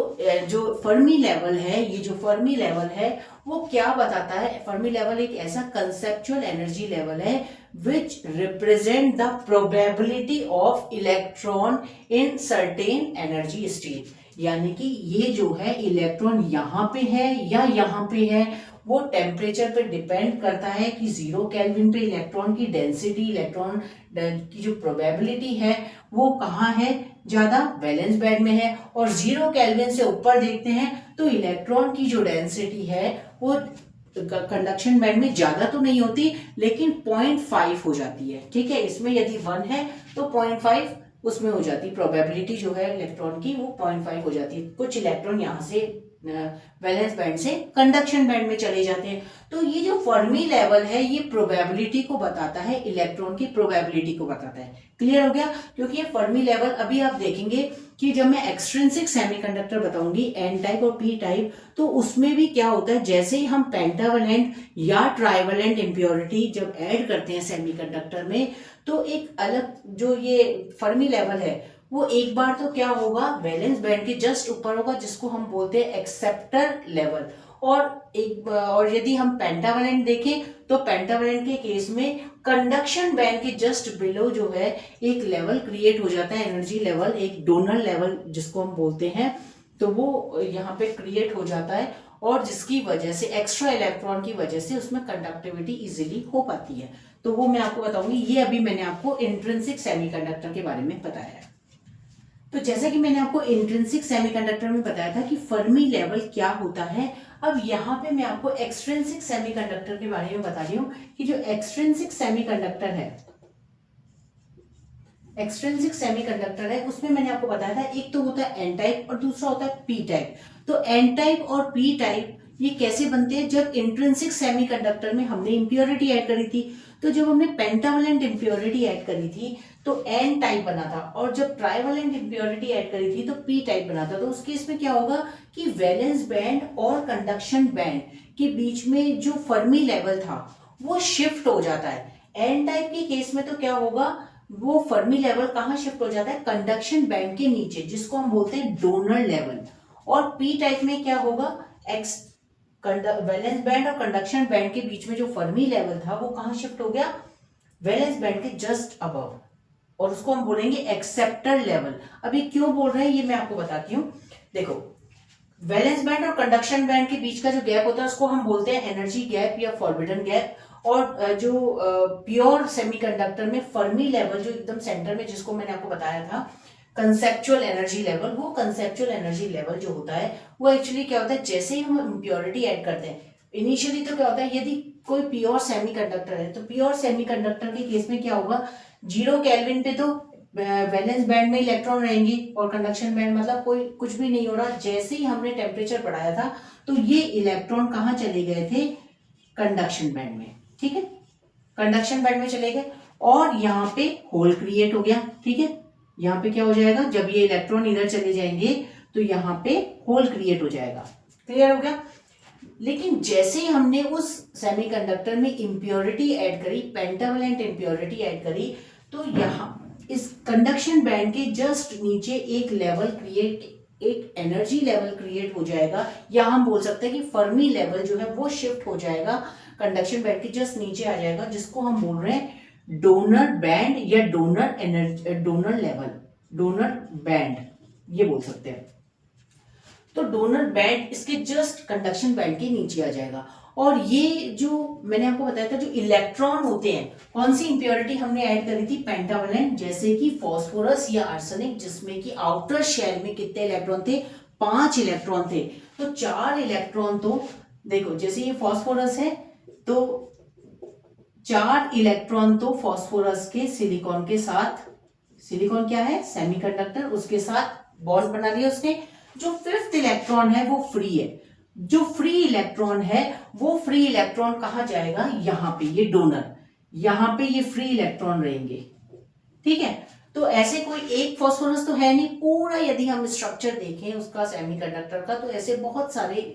जो फर्मी लेवल है, ये जो फर्मी लेवल है वो क्या बताता है, फर्मी लेवल एक ऐसा कंसेप्चुअल एनर्जी लेवल है which represent the probability of electron in certain energy state। यानी कि ये जो है इलेक्ट्रॉन यहाँ पे है या यहाँ पे है, वो टेम्परेचर पे डिपेंड करता है कि 0 केल्विन पे इलेक्ट्रॉन की डेंसिटी, इलेक्ट्रॉन की जो प्रोबेबिलिटी है वो कहाँ है, ज्यादा वैलेंस बैंड में है। और 0 केल्विन से ऊपर देखते हैं तो इलेक्ट्रॉन की जो डेंसिटी है वो कंडक्शन बैंड में ज्यादा तो नहीं होती, लेकिन 0.5 हो जाती है, ठीक है। इसमें यदि 1 है तो 0.5 उसमें हो जाती, प्रोबेबिलिटी जो है इलेक्ट्रॉन की वो 0.5 हो जाती है। कुछ इलेक्ट्रॉन यहाँ से वैलेंस बैंड से कंडक्शन बैंड में चले जाते हैं। तो ये जो फर्मी लेवल है ये प्रोबेबिलिटी को बताता है, इलेक्ट्रॉन की प्रोबेबिलिटी को बताता है। क्लियर हो गया, क्योंकि ये फर्मी लेवल, अभी आप देखेंगे कि जब मैं एक्सट्रिंसिक सेमीकंडक्टर बताऊंगी एन टाइप और पी टाइप, तो उसमें भी क्या होता है, जैसे ही हम पेंटावलेंट या ट्राइवलेंट इंप्योरिटी जब ऐड करते हैं सेमीकंडक्टर में, तो एक अलग जो ये फर्मी लेवल है वो एक बार तो क्या होगा, वैलेंस बैंड के जस्ट ऊपर होगा, जिसको हम बोलते हैं एक्सेप्टर लेवल। और यदि हम पेंटावलेंट देखें तो पेंटावलेंट के केस में कंडक्शन बैंड के जस्ट बिलो जो है एक लेवल क्रिएट हो जाता है, एनर्जी लेवल, एक डोनर लेवल जिसको हम बोलते हैं, तो वो यहाँ पे क्रिएट हो जाता है, और जिसकी वजह से एक्स्ट्रा इलेक्ट्रॉन की वजह से उसमें कंडक्टिविटी इजीली हो पाती है। तो वो मैं आपको बताऊंगी, ये अभी मैंने आपको इंट्रिंसिक सेमीकंडक्टर के बारे में बताया है। तो जैसा कि मैंने आपको इंट्रिंसिक सेमीकंडक्टर में बताया था कि फर्मी लेवल क्या होता है, अब यहाँ पे मैं आपको एक्सट्रिंसिक सेमीकंडक्टर के बारे में बता रही हूँ कि जो एक्सट्रिंसिक सेमीकंडक्टर है, उसमें मैंने आपको बताया था एक तो होता है एन टाइप और दूसरा होता है पी टाइप। तो एन टाइप और पी टाइप ये कैसे बनते हैं, जब इंट्रिंसिक सेमीकंडक्टर में हमने इंप्योरिटी ऐड करी थी, तो जब हमने पेंटावलेंट इंप्योरिटी ऐड करी थी तो एन टाइप बना था, और जब ट्राइवलेंट इंप्योरिटी ऐड करी थी तो पी टाइप बना था। तो उस केस में क्या होगा कि वैलेंस बैंड और कंडक्शन बैंड के बीच में जो फर्मी लेवल था वो शिफ्ट हो जाता है। एन टाइप के केस में तो क्या होगा, वो फर्मी लेवल कहाँ शिफ्ट हो जाता है, कंडक्शन बैंड के नीचे, जिसको हम बोलते हैं डोनर लेवल। और पी टाइप में क्या होगा, एक्स वैलेंस बैंड और कंडक्शन बैंड के बीच में जो फर्मी लेवल था वो कहाँ शिफ्ट हो गया, वैलेंस बैंड के जस्ट अबव, और उसको हम बोलेंगे एक्सेप्टर लेवल। अभी क्यों बोल रहे हैं ये मैं आपको बताती हूँ। देखो, वैलेंस बैंड और कंडक्शन बैंड के बीच का जो गैप होता है उसको हम बोलते हैं एनर्जी गैप या फॉरबिडन गैप। और जो प्योर सेमीकंडक्टर में फर्मी लेवल जो एकदम सेंटर में, जिसको मैंने आपको बताया था कंसेप्चुअल एनर्जी लेवल, वो कंसेप्चुअल एनर्जी लेवल जो होता है वो एक्चुअली क्या होता है, जैसे ही हम इम्प्योरिटी ऐड करते हैं इनिशियली, तो क्या होता है, यदि कोई प्योर सेमीकंडक्टर है तो प्योर सेमीकंडक्टर के केस में क्या होगा, 0 केल्विन पे तो वैलेंस बैंड में इलेक्ट्रॉन रहेंगे और कंडक्शन बैंड मतलब कोई कुछ भी नहीं हो रहा। जैसे ही हमने टेम्परेचर बढ़ाया था तो ये इलेक्ट्रॉन कहाँ चले गए थे, कंडक्शन बैंड में, ठीक है, कंडक्शन बैंड में चले गए और यहाँ पे होल क्रिएट हो गया, ठीक है। यहाँ पे क्या हो जाएगा, जब ये इलेक्ट्रॉन इधर चले जाएंगे तो यहाँ पे होल क्रिएट हो जाएगा, क्लियर हो गया। लेकिन जैसे ही हमने उस सेमीकंडक्टर में इंप्योरिटी ऐड करी, पेंटावलेंट इंप्योरिटी ऐड करी, तो यहाँ इस कंडक्शन बैंड के जस्ट नीचे एक लेवल क्रिएट, एक एनर्जी लेवल क्रिएट हो जाएगा, या हम बोल सकते हैं कि फर्मी लेवल जो है वो शिफ्ट हो जाएगा, कंडक्शन बैंड के जस्ट नीचे आ जाएगा, जिसको हम बोल रहे हैं डोनर बैंड या donor energy, donor level, donor band ये बोल सकते हैं। तो डोनर बैंड इसके जस्ट कंडक्शन बैंड के नीचे आ जाएगा। और ये जो मैंने आपको बताया था, जो इलेक्ट्रॉन होते हैं, कौन सी इंप्योरिटी हमने ऐड करी थी, पेंटावलेंट, जैसे कि फास्फोरस या आर्सेनिक, जिसमें कि आउटर शेल में कितने इलेक्ट्रॉन थे, 5 इलेक्ट्रॉन थे। तो 4 इलेक्ट्रॉन तो देखो, जैसे ये फास्फोरस है तो 4 इलेक्ट्रॉन तो फास्फोरस के सिलिकॉन के साथ, सिलिकॉन क्या है, सेमीकंडक्टर, उसके साथ बॉन्ड बना लिया उसने। जो 5th इलेक्ट्रॉन है वो फ्री है, जो फ्री इलेक्ट्रॉन है वो फ्री इलेक्ट्रॉन कहाँ जाएगा, यहाँ पे, ये डोनर, यहाँ पे ये फ्री इलेक्ट्रॉन रहेंगे, ठीक है। तो ऐसे कोई एक फास्फोरस तो है नहीं, पूरा यदि हम स्ट्रक्चर देखें उसका सेमीकंडक्टर का, तो ऐसे बहुत सारे,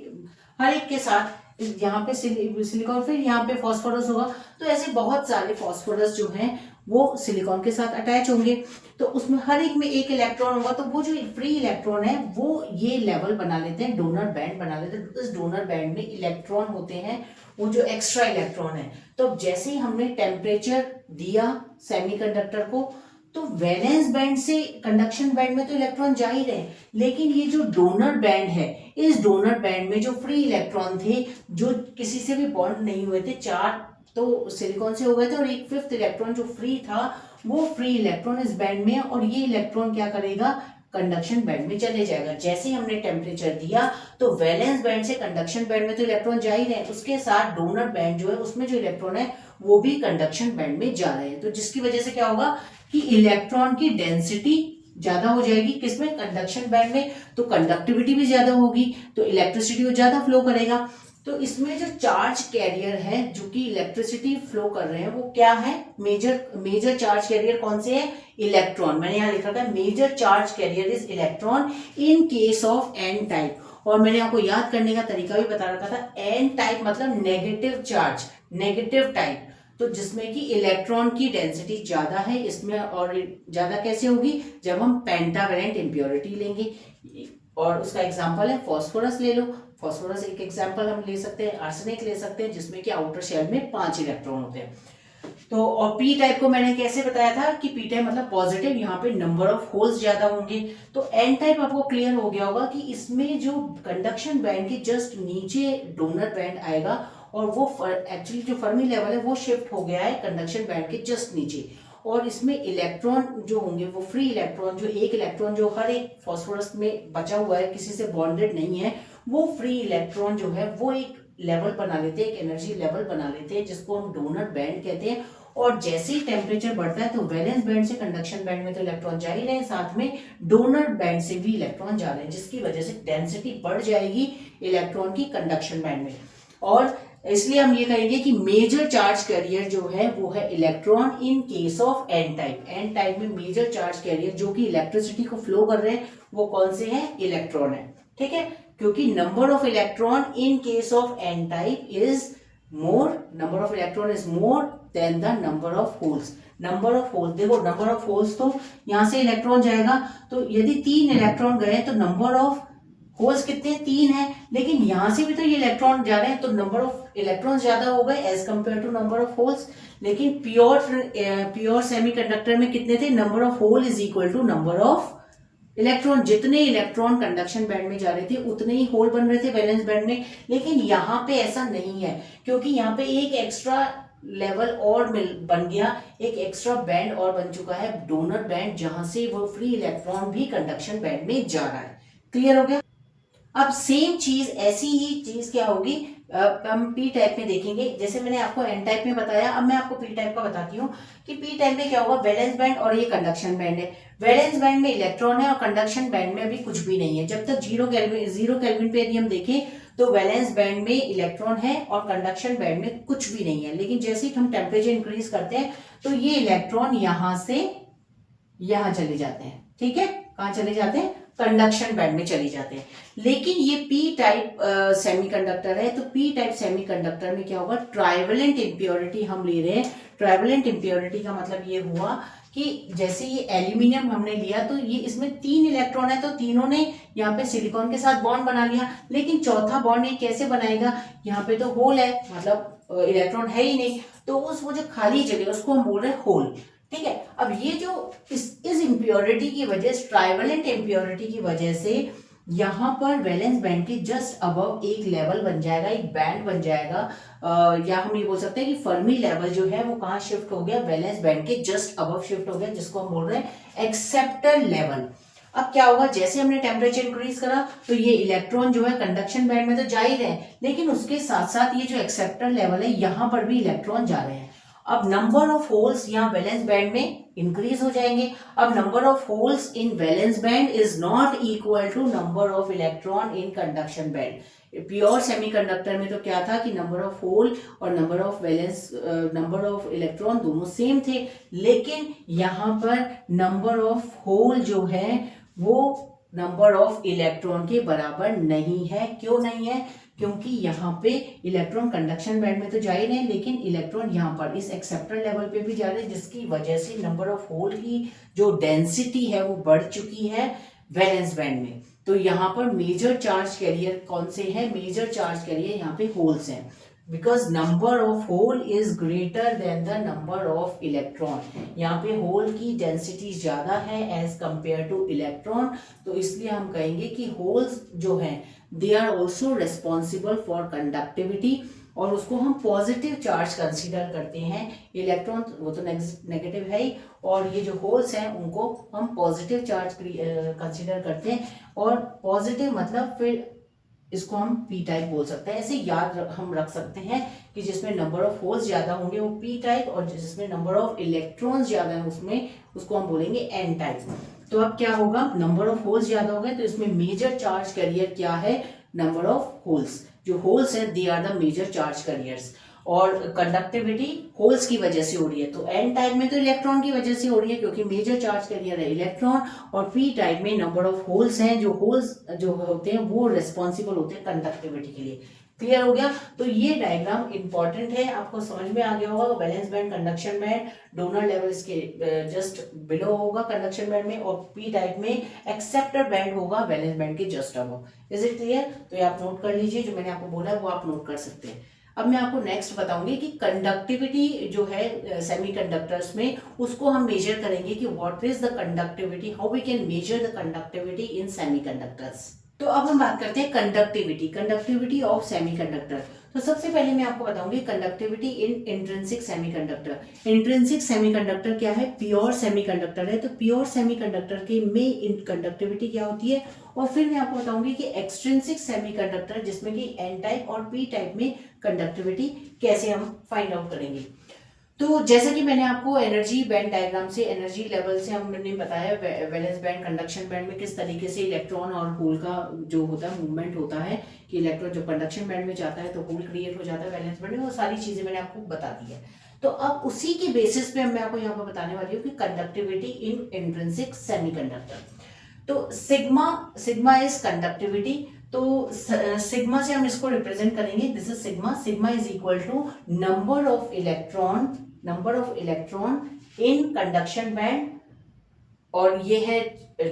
हर एक के साथ यहाँ पे सिलिकॉन, फिर यहाँ पे फास्फोरस होगा, तो ऐसे बहुत सारे फास्फोरस जो हैं वो सिलिकॉन के साथ अटैच होंगे। तो उसमें हर एक में एक इलेक्ट्रॉन होगा, तो वो जो फ्री इलेक्ट्रॉन है वो ये लेवल बना लेते हैं, डोनर बैंड बना लेते हैं। इस डोनर बैंड में इलेक्ट्रॉन होते हैं, वो जो एक्स्ट्रा इलेक्ट्रॉन है। तो जैसे ही हमने टेम्परेचर दिया सेमीकंडक्टर को, तो वैलेंस बैंड से कंडक्शन बैंड में तो इलेक्ट्रॉन जा ही रहे, लेकिन ये जो डोनर बैंड है, इस डोनर बैंड में जो फ्री इलेक्ट्रॉन थे, जो किसी से भी बॉन्ड नहीं हुए थे, 4 तो सिलिकॉन से हो गए थे और एक 5th इलेक्ट्रॉन जो फ्री था, वो फ्री इलेक्ट्रॉन इस बैंड में है, और ये इलेक्ट्रॉन क्या करेगा, कंडक्शन बैंड में चले जाएगा। जैसे ही हमने टेम्परेचर दिया तो वैलेंस बैंड से कंडक्शन बैंड में तो इलेक्ट्रॉन जा ही रहे हैं, उसके साथ डोनर बैंड जो है उसमें जो इलेक्ट्रॉन है वो भी कंडक्शन बैंड में जा रहे हैं। तो जिसकी वजह से क्या होगा कि इलेक्ट्रॉन की डेंसिटी ज्यादा हो जाएगी, किसमें, कंडक्शन बैंड में, तो कंडक्टिविटी भी ज्यादा होगी, तो इलेक्ट्रिसिटी वो ज्यादा फ्लो करेगा। तो इसमें जो चार्ज कैरियर है जो कि इलेक्ट्रिसिटी फ्लो कर रहे हैं वो क्या है, मेजर चार्ज कैरियर कौन से है, इलेक्ट्रॉन। मैंने यहाँ लिखा था major charge carrier is electron in case of N type. और मैंने आपको याद करने का तरीका भी बता रखा था, एन टाइप मतलब नेगेटिव चार्ज, नेगेटिव टाइप, तो जिसमें कि इलेक्ट्रॉन की डेंसिटी ज्यादा है इसमें। और ज्यादा कैसे होगी, जब हम पेंटावलेंट इंप्योरिटी लेंगे, और उसका एग्जांपल है फास्फोरस ले लो, फास्फोरस एक एग्जांपल हम ले सकते हैं, आर्सेनिक ले सकते हैं, जिसमें कि आउटर शेल में 5 इलेक्ट्रॉन होते हैं। तो और पी टाइप को मैंने कैसे बताया था कि पी टाइप मतलब पॉजिटिव, यहाँ पे नंबर ऑफ होल्स ज्यादा होंगे। तो एन टाइप आपको क्लियर हो गया होगा कि इसमें जो कंडक्शन बैंड के जस्ट नीचे डोनर बैंड आएगा, और वो एक्चुअली जो फर्मी लेवल है वो शिफ्ट हो गया है कंडक्शन बैंड के जस्ट नीचे। और इसमें इलेक्ट्रॉन जो होंगे वो फ्री इलेक्ट्रॉन, जो एक इलेक्ट्रॉन जो हर एक फास्फोरस में बचा हुआ है, किसी से बॉन्डेड नहीं है, वो फ्री इलेक्ट्रॉन जो है वो एक लेवल बना लेते हैं, एक एनर्जी लेवल बना लेते हैं, जिसको हम डोनर बैंड कहते हैं। और जैसे ही टेम्परेचर बढ़ता है तो वैलेंस बैंड से कंडक्शन बैंड में तो इलेक्ट्रॉन जा ही रहे हैं, साथ में डोनर बैंड से भी इलेक्ट्रॉन जा रहे हैं, जिसकी वजह से डेंसिटी बढ़ जाएगी इलेक्ट्रॉन की कंडक्शन बैंड में। और इसलिए हम ये कहेंगे कि मेजर चार्ज कैरियर जो है वो है electron in case of N type. N type में मेजर चार्ज कैरियर जो कि इलेक्ट्रिसिटी को फ्लो कर रहे हैं वो कौन से हैं, इलेक्ट्रॉन है, ठीक है। क्योंकि number of electron in case of N type is more, number of electron is more than the number of holes. Number of holes, देखो नंबर ऑफ होल्स तो यहाँ से इलेक्ट्रॉन जाएगा, तो यदि 3 इलेक्ट्रॉन गए तो नंबर ऑफ होल्स कितने, 3 है, लेकिन यहां से भी तो ये इलेक्ट्रॉन जा रहे हैं, तो नंबर ऑफ इलेक्ट्रॉन ज्यादा हो गए as compare to number of holes. लेकिन प्योर सेमीकंडक्टर में कितने थे, number of hole is equal to number of electron. जितने इलेक्ट्रॉन कंडक्शन बैंड में जा रहे थे उतने ही होल बन रहे थे वैलेंस बैंड में। लेकिन यहाँ पे ऐसा नहीं है, क्योंकि यहाँ पे एक एक्स्ट्रा लेवल और बन गया, एक एक्स्ट्रा बैंड और बन चुका है, डोनर बैंड, जहां से वो फ्री इलेक्ट्रॉन भी कंडक्शन बैंड में जा रहा है। क्लियर हो गया। अब सेम चीज, ऐसी ही चीज क्या होगी, हम पी टाइप में देखेंगे। जैसे मैंने आपको एन टाइप में बताया, अब मैं आपको पी टाइप का बताती हूँ कि पी टाइप में क्या होगा, वैलेंस बैंड और ये कंडक्शन बैंड है। वैलेंस बैंड में इलेक्ट्रॉन है और कंडक्शन बैंड में अभी कुछ भी नहीं है। जब तक जीरो केल्विन पे यदि हम देखें तो वैलेंस बैंड में इलेक्ट्रॉन है और कंडक्शन बैंड में कुछ भी नहीं है। लेकिन जैसे ही हम टेम्परेचर इंक्रीज करते हैं तो ये इलेक्ट्रॉन यहां से यहां चले जाते हैं। ठीक है, कहां चले जाते हैं, कंडक्शन बैंड में चली जाते हैं। लेकिन ये पी टाइप सेमीकंडक्टर है, तो पी टाइप सेमीकंडक्टर में क्या होगा, ट्राइवेलेंट इंप्योरिटी हम ले रहे हैं। ट्राइवेलेंट इंप्योरिटी का मतलब ये हुआ कि जैसे ये एल्यूमिनियम हमने लिया तो ये इसमें 3 इलेक्ट्रॉन है, तो तीनों ने यहाँ पे सिलिकॉन के साथ बॉन्ड बना लिया। लेकिन चौथा बॉन्ड ये कैसे बनाएगा, यहाँ पे तो होल है, मतलब इलेक्ट्रॉन है ही नहीं, तो उस वो जो खाली जगह उसको हम बोल रहे हैं होल। ठीक है, अब ये जो इस इम्प्योरिटी की वजह, ट्राइवेलेंट इम्प्योरिटी की वजह से यहाँ पर वैलेंस बैंड के जस्ट अबव एक लेवल बन जाएगा, एक बैंड बन जाएगा, या हम ये बोल सकते हैं कि फर्मी लेवल जो है वो कहाँ शिफ्ट हो गया, वैलेंस बैंड के जस्ट अबव शिफ्ट हो गया, जिसको हम बोल रहे हैं एक्सेप्टर लेवल। अब क्या होगा, जैसे हमने टेम्परेचर इंक्रीज करा तो ये इलेक्ट्रॉन जो है कंडक्शन बैंड में तो जा ही रहे हैं, लेकिन उसके साथ साथ ये जो एक्सेप्टर लेवल है यहाँ पर भी इलेक्ट्रॉन जा रहे हैं। अब नंबर ऑफ होल्स यहाँ वैलेंस बैंड में इंक्रीज हो जाएंगे। अब number of holes in valence band is not equal to number of electron in conduction band. Pure semiconductor में तो क्या था कि नंबर ऑफ होल और number of valence, number of electron दोनों सेम थे, लेकिन यहाँ पर नंबर ऑफ होल जो है वो नंबर ऑफ इलेक्ट्रॉन के बराबर नहीं है। क्यों नहीं है, क्योंकि यहाँ पे इलेक्ट्रॉन कंडक्शन बैंड में तो जा ही रहे हैं, लेकिन इलेक्ट्रॉन यहाँ पर इस एक्सेप्टर लेवल पे भी जा रहे हैं, जिसकी वजह से नंबर ऑफ होल की जो डेंसिटी है वो बढ़ चुकी है वैलेंस बैंड में। तो यहाँ पर मेजर चार्ज कैरियर कौन से हैं, मेजर चार्ज कैरियर यहाँ पे होल्स हैं, because number of hole is greater than the number of electron. यहाँ पे होल की डेंसिटी ज्यादा है एज कंपेयर टू इलेक्ट्रॉन, तो इसलिए हम कहेंगे कि होल्स जो हैं they are also responsible for conductivity, और उसको हम पॉजिटिव चार्ज कंसीडर करते हैं। इलेक्ट्रॉन वो तो नेगेटिव है ही, और ये जो होल्स हैं उनको हम पॉजिटिव चार्ज कंसीडर करते हैं। और पॉजिटिव मतलब फिर इसको हम पी टाइप बोल सकते हैं। ऐसे याद हम रख सकते हैं कि जिसमें नंबर ऑफ होल्स ज्यादा होंगे वो पी टाइप, और जिसमें नंबर ऑफ इलेक्ट्रॉन्स ज्यादा है उसमें उसको हम बोलेंगे एन टाइप। तो अब क्या होगा, नंबर ऑफ होल्स ज्यादा हो गए तो इसमें मेजर चार्ज कैरियर क्या है, नंबर ऑफ होल्स। जो होल्स है they are the major charge carriers, और कंडक्टिविटी होल्स की वजह से हो रही है। तो एन टाइप में तो इलेक्ट्रॉन की वजह से हो रही है क्योंकि मेजर चार्ज कैरियर है इलेक्ट्रॉन, और पी टाइप में नंबर ऑफ होल्स हैं, जो होल्स जो होते हैं वो रिस्पॉन्सिबल होते हैं कंडक्टिविटी के लिए। क्लियर हो गया। तो ये डायग्राम इंपॉर्टेंट है, आपको समझ में आ गया होगा। Valence band, conduction band, donor level इसके जस्ट बिलो होगा कंडक्शन बैंड में, और पी टाइप में एक्सेप्टर बैंड होगा वैलेंस बैंड के just above. Is it clear. तो ये आप नोट कर लीजिए, जो मैंने आपको बोला है वो आप नोट कर सकते हैं। अब मैं आपको नेक्स्ट बताऊंगी कि कंडक्टिविटी जो है सेमीकंडक्टर्स में उसको हम मेजर करेंगे कि what is the conductivity, how we can measure the conductivity in semiconductors. तो अब हम बात करते हैं कंडक्टिविटी ऑफ सेमीकंडक्टर। तो सबसे पहले मैं आपको बताऊंगी conductivity in intrinsic semiconductor. Intrinsic semiconductor क्या है, प्योर सेमीकंडक्टर है, तो प्योर सेमीकंडक्टर के में कंडक्टिविटी क्या होती है। और फिर मैं आपको बताऊंगी कि एक्सट्रिंसिक सेमीकंडक्टर जिसमें कि एन टाइप और पी टाइप में कंडक्टिविटी कैसे हम फाइंड आउट करेंगे। तो जैसा कि मैंने आपको एनर्जी बैंड डायग्राम से, एनर्जी लेवल से हमने बताया वैलेंस बैंड, कंडक्शन बैंड में किस तरीके से इलेक्ट्रॉन और होल का जो होता है मूवमेंट होता है, कि इलेक्ट्रॉन जब कंडक्शन बैंड में जाता है तो होल क्रिएट हो जाता है वैलेंस बैंड में, वो सारी चीजें मैंने आपको बता दी है। तो अब उसी के बेसिस पे मैं आपको यहाँ पर बताने वाली हूँ कि कंडक्टिविटी इन इंट्रिंसिक सेमीकंडक्टर। तो सिग्मा इज कंडक्टिविटी। तो सिग्मा से हम इसको रिप्रेजेंट करेंगे, this is sigma, sigma is equal to number of electron in conduction band, और ये है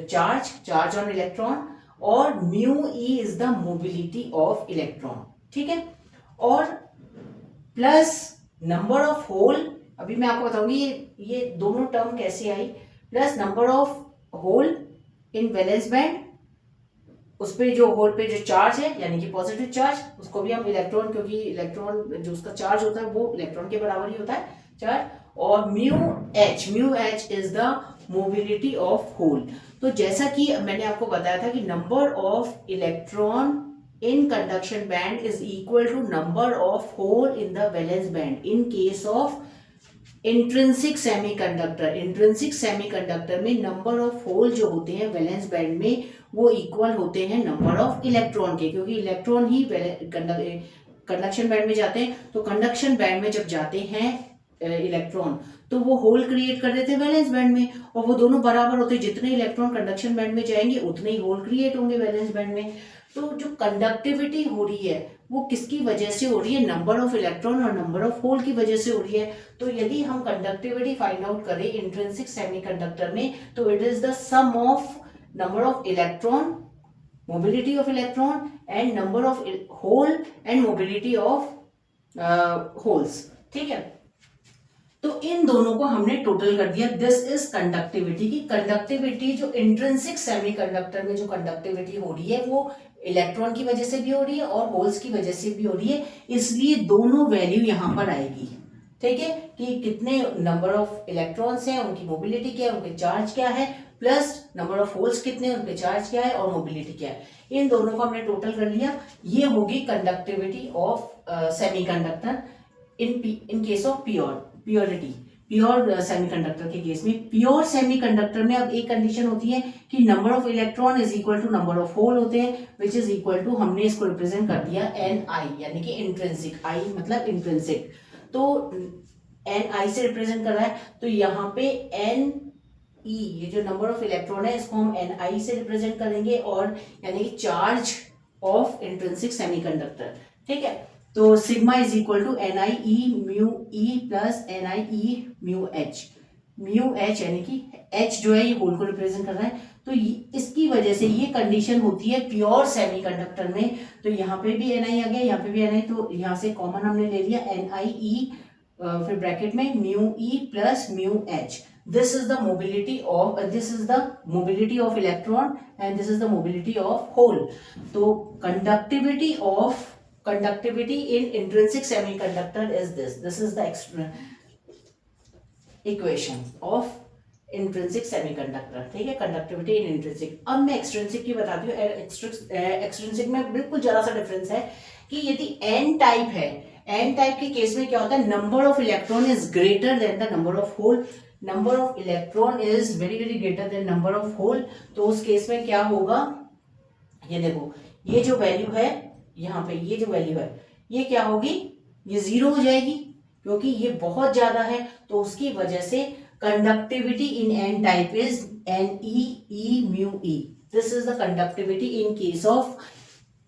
चार्ज ऑन इलेक्ट्रॉन, और mu E is the mobility of electron, ठीक है, और प्लस नंबर ऑफ होल, अभी मैं आपको बताऊंगी ये दोनों टर्म कैसे आई, plus number of hole in valence band, उस पे जो होल पे जो चार्ज है यानी कि पॉजिटिव चार्ज, उसको भी हम इलेक्ट्रॉन, क्योंकि इलेक्ट्रॉन जो उसका चार्ज होता है वो इलेक्ट्रॉन के बराबर ही होता है चार्ज, और mu H is the mobility of hole. तो जैसा कि मैंने आपको बताया था कि number of electron in conduction band is equal to number of hole in the valence band in case of intrinsic semiconductor में नंबर ऑफ होल जो होते हैं वैलेंस बैंड में वो इक्वल होते हैं नंबर ऑफ इलेक्ट्रॉन के, क्योंकि इलेक्ट्रॉन ही कंडक्शन बैंड में जाते हैं। तो कंडक्शन बैंड में जब जाते हैं इलेक्ट्रॉन तो वो होल क्रिएट कर देते हैं वैलेंस बैंड में, और वो दोनों बराबर होते हैं, जितने इलेक्ट्रॉन कंडक्शन बैंड में जाएंगे उतने ही होल क्रिएट होंगे वैलेंस बैंड में। तो जो कंडक्टिविटी हो रही है वो किसकी वजह से हो रही है, नंबर ऑफ इलेक्ट्रॉन और नंबर ऑफ होल की वजह से हो रही है। तो यदि हम कंडक्टिविटी फाइंड आउट करें इंट्रिंसिक सेमीकंडक्टर में, तो it is the sum of number of electron, mobility of electron, and number of hole and mobility of holes, ठीक है। तो इन दोनों को हमने टोटल कर दिया, दिस इज कंडक्टिविटी की कंडक्टिविटी। जो इंट्रिंसिक सेमीकंडक्टर में जो कंडक्टिविटी हो रही है वो इलेक्ट्रॉन की वजह से भी हो रही है और होल्स की वजह से भी हो रही है, इसलिए दोनों वैल्यू यहां पर आएगी, ठीक है, कि कितने नंबर ऑफ इलेक्ट्रॉन्स हैं, उनकी मोबिलिटी क्या है, उनके चार्ज क्या है, प्लस नंबर ऑफ होल्स कितने, उनके चार्ज क्या है और मोबिलिटी क्या है। इन दोनों को हमने टोटल कर लिया, ये होगी conductivity of semiconductor in case of pure semiconductor के केस में। प्योर सेमीकंडक्टर में अब एक कंडीशन होती है कि number of electron is equal to number of hole होते हैं, विच इज इक्वल टू, हमने इसको रिप्रेजेंट कर दिया Ni, यानी कि इंट्रिंसिक, I मतलब इंट्रिंसिक, तो Ni से रिप्रेजेंट कर रहा है, तो यहाँ पे Ne, ये जो नंबर ऑफ इलेक्ट्रॉन है इसको हम Ni से रिप्रेजेंट करेंगे, और यानी कि चार्ज ऑफ इंट्रिंसिक सेमीकंडक्टर, ठीक है। तो sigma is equal to NiE mu e plus NiE mu h यानी कि H जो है ये होल को रिप्रेजेंट कर रहा है, तो इसकी वजह से ये कंडीशन होती है प्योर सेमीकंडक्टर में। तो यहाँ पे भी Ni आ गया, यहाँ पे भी Ni, तो यहाँ से कॉमन हमने ले लिया NiE, फिर ब्रैकेट में mu e plus mu h. This is the mobility of electron and this is the mobility of hole. तो conductivity in intrinsic semiconductor is this is the equation of intrinsic semiconductor, ठीक है, conductivity in intrinsic। अब मैं extrinsic की बताती हूँ। extrinsic में बिल्कुल जरा सा डिफरेंस है कि यदि n टाइप है, n टाइप के केस में क्या होता है, number of electron is greater than the number of hole, number of electron is very very greater than number of hole. तो उस केस में क्या होगा, ये देखो, ये जो वैल्यू है यहाँ पे, ये जो वैल्यू है ये क्या होगी, ये जीरो हो जाएगी, क्योंकि ये बहुत ज्यादा है। तो उसकी वजह से conductivity in N type is NeE mu e. This is the conductivity in case of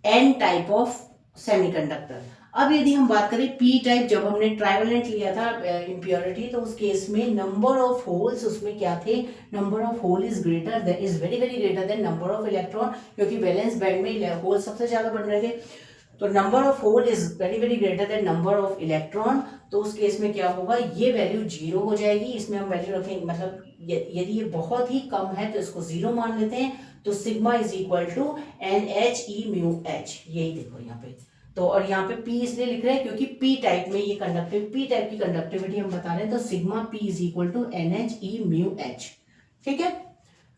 N type of semiconductor. अब यदि हम बात करें पी टाइप, जब हमने ट्राइवेलेंट लिया था इम्प्योरिटी, तो उस केस में नंबर ऑफ होल्स उसमें क्या थे, number of hole is very very greater than number of electron, क्योंकि वैलेंस बैंड में होल सबसे ज्यादा बन रहे थे। तो number of hole is very very greater than number of electron. तो उस केस में क्या होगा, ये वैल्यू जीरो हो जाएगी। इसमें हम वैल्यू रखेंगे, मतलब यदि ये बहुत ही कम है तो इसको जीरो मान लेते हैं। तो sigma is equal to NHE mu h, यही देखो यहाँ पे। तो और यहाँ पे P इसलिए लिख रहे हैं क्योंकि P टाइप में ये P टाइप की कंडक्टिविटी हम बता रहे हैं। तो sigma P is equal to NHE mu h, ठीक है।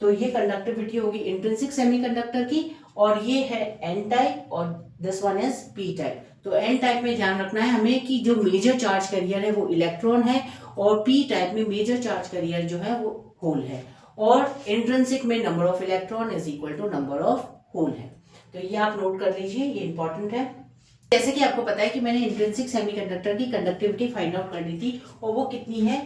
तो ये कंडक्टिविटी होगी इंट्रिंसिक सेमीकंडक्टर की, और ये है N टाइप और this one is P type. तो N टाइप में ध्यान रखना है हमें कि जो मेजर चार्ज कैरियर है वो इलेक्ट्रॉन है, और P टाइप में मेजर चार्ज कैरियर जो है वो होल है, और इंट्रिंसिक में number of electron is equal to number of hole है। तो ये आप नोट कर लीजिए, ये इंपॉर्टेंट है। जैसे कि आपको पता है कि मैंने इंट्रिंसिक सेमीकंडक्टर की कंडक्टिविटी फाइंड आउट कर ली थी, और वो कितनी है,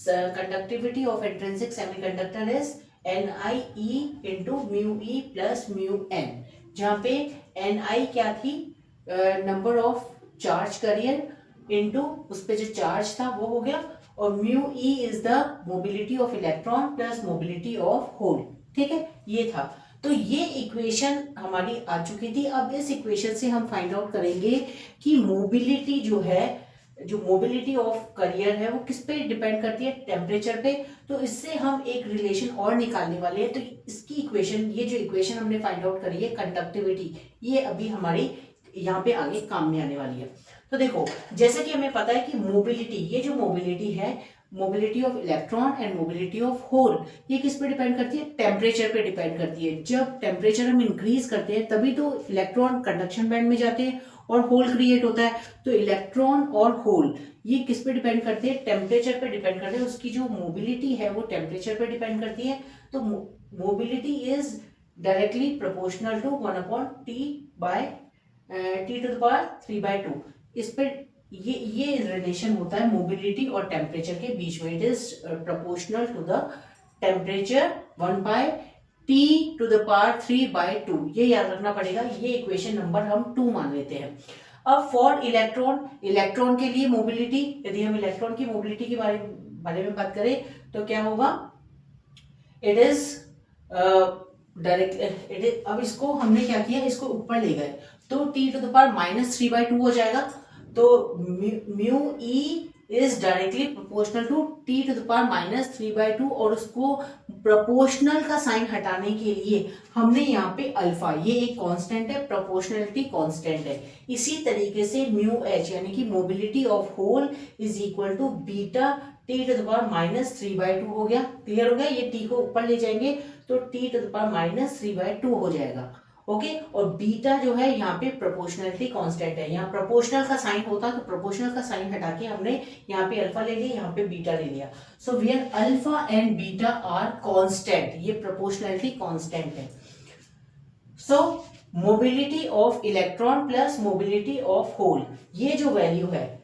conductivity of intrinsic semiconductor is NiE into mu e plus mu n, जहाँ पे एन आई क्या थी, number of charge carrier into उस पे जो चार्ज था वो हो गया, और mu E is the mobility of electron plus mobility of hole. ठीक है, ये था। तो ये इक्वेशन हमारी आ चुकी थी। अब इस इक्वेशन से हम फाइंड आउट करेंगे कि मोबिलिटी जो है, जो मोबिलिटी ऑफ कैरियर है वो किस पे डिपेंड करती है, टेम्परेचर पे। तो इससे हम एक रिलेशन और निकालने वाले हैं। तो इसकी इक्वेशन, ये जो इक्वेशन हमने फाइंड आउट करी है कंडक्टिविटी, ये अभी हमारी यहाँ पे आगे काम में आने वाली है। तो देखो, जैसे कि हमें पता है कि मोबिलिटी, ये जो मोबिलिटी है, mobility of electron and mobility of hole, ये किस पे डिपेंड करती है, टेम्परेचर पे डिपेंड करती है। जब टेम्परेचर हम इंक्रीज करते हैं तभी तो इलेक्ट्रॉन कंडक्शन बैंड में जाते हैं और होल क्रिएट होता है। तो इलेक्ट्रॉन और होल ये किस पे डिपेंड करते हैं, टेम्परेचर पे डिपेंड करते हैं। उसकी जो मोबिलिटी है वो टेम्परेचर पे डिपेंड करती है। तो mobility is directly proportional to 1/T by T⁻3/2। इस पे ये रिलेशन होता है मोबिलिटी और टेम्परेचर के बीच में। It is proportional to the temperature 1/T⁻3/2। ये याद रखना पड़ेगा। ये इक्वेशन नंबर हम 2 मान लेते हैं। अब फॉर इलेक्ट्रॉन, इलेक्ट्रॉन के लिए मोबिलिटी, यदि हम इलेक्ट्रॉन की मोबिलिटी के बारे में बात करें तो क्या होगा, इट इज डायरेक्ट, अब इसको हमने क्या किया, इसको ऊपर ले गए तो T⁻³ हो जाएगा। तो mu E is directly proportional to T⁻³ और उसको प्रोपोर्शनल का साइन हटाने के लिए हमने यहाँ पे अल्फा, ये एक कांस्टेंट है, प्रोपोर्शनलिटी कांस्टेंट है। इसी तरीके से म्यू एच यानी कि mobility of hole is equal to beta T⁻³ हो गया। क्लियर हो गया, ये T को ऊपर ले जाएंगे तो T⁻³ हो जाएगा। ओके, और बीटा जो है यहाँ पे प्रोपोर्शनलिटी कांस्टेंट है। यहाँ प्रोपोर्शनल का साइन होता तो प्रोपोर्शनल का साइन हटा के हमने यहाँ पे अल्फा ले लिया, यहाँ पे बीटा ले लिया। So where alpha and beta are constant, ये प्रोपोर्शनलिटी कांस्टेंट है। So mobility of electron plus mobility of hole, ये जो वैल्यू है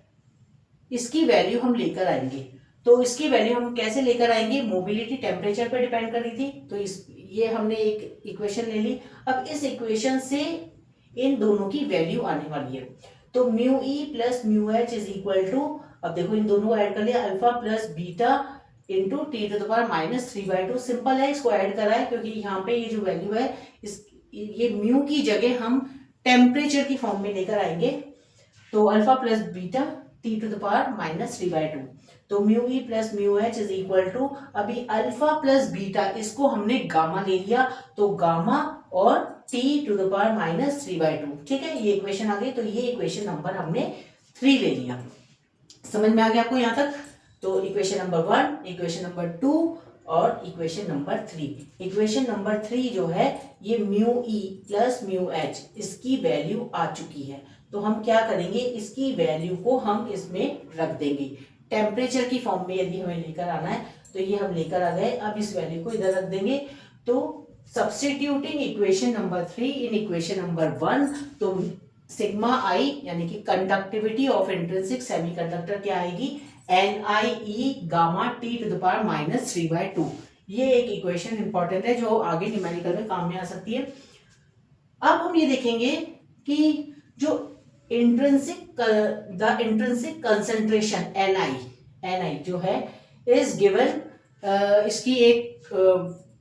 इसकी वैल्यू हम लेकर आएंगे। तो इसकी वैल्यू हम कैसे लेकर आएंगे, मोबिलिटी टेम्परेचर पर डिपेंड कर रही थी, तो ये हमने एक इक्वेशन ले ली। अब इस इक्वेशन से इन दोनों की वैल्यू आने वाली है। तो mu e plus mu H is equal to, अब देखो इन दोनों को ऐड कर लिया, alpha plus beta into T⁻³ simple है, इसको ऐड करा है क्योंकि यहाँ पे ये जो वैल्यू है ये म्यू की जगह हम टेम्परेचर की फॉर्म में लेकर आएंगे। तो अल्फा प्लस बीटा T⁻³ तो mu e plus mu H is equal to, अभी अल्फा प्लस बीटा इसको हमने गामा ले लिया तो गामा और T⁻³ ठीक है, ये इक्वेशन आ गई। तो ये इक्वेशन नंबर हमने 3 ले लिया। समझ में आ गया आपको यहाँ तक। तो इक्वेशन नंबर 1, इक्वेशन नंबर 2 और इक्वेशन नंबर 3। इक्वेशन नंबर 3 जो है ये mu e plus mu H, इसकी वैल्यू आ चुकी है। तो हम क्या करेंगे, इसकी वैल्यू को हम इसमें रख देंगे टेम्परेचर की फॉर्म में। यदि हमें लेकर आना है तो ये हम लेकर आ गए, अब इस वैल्यू को इधर रख देंगे। तो सब्स्टिट्यूटिंग इक्वेशन नंबर 3 इन इक्वेशन नंबर 1, तो सिग्मा आई यानी कि कंडक्टिविटी ऑफ इंट्रिंसिक सेमीकंडक्टर क्या आएगी, NIE गामा T⁻³ ये एक इक्वेशन इंपॉर्टेंट है जो आगे न्यूमेरिकल में काम में आ सकती है। अब हम ये देखेंगे कि जो द इंट्रिंसिक कंसंट्रेशन Ni जो है इज गिवन, इसकी एक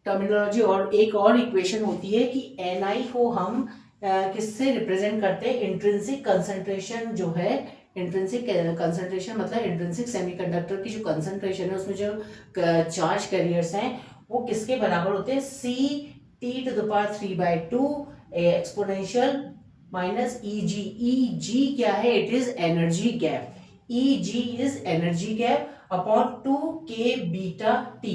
टर्मिनोलॉजी और एक और इक्वेशन होती है कि Ni को हम किससे रिप्रेजेंट करते हैं, इंट्रिंसिक कंसंट्रेशन जो है, इंट्रिंसिक कंसंट्रेशन मतलब इंट्रिंसिक सेमीकंडक्टर की जो कंसंट्रेशन है उसमें जो चार्ज कैरियर्स हैं वो किसके बराबर होते हैं, T⁻³ exponential minus Eg। Eg क्या है, it is energy gap. Eg is energy gap upon 2k beta T।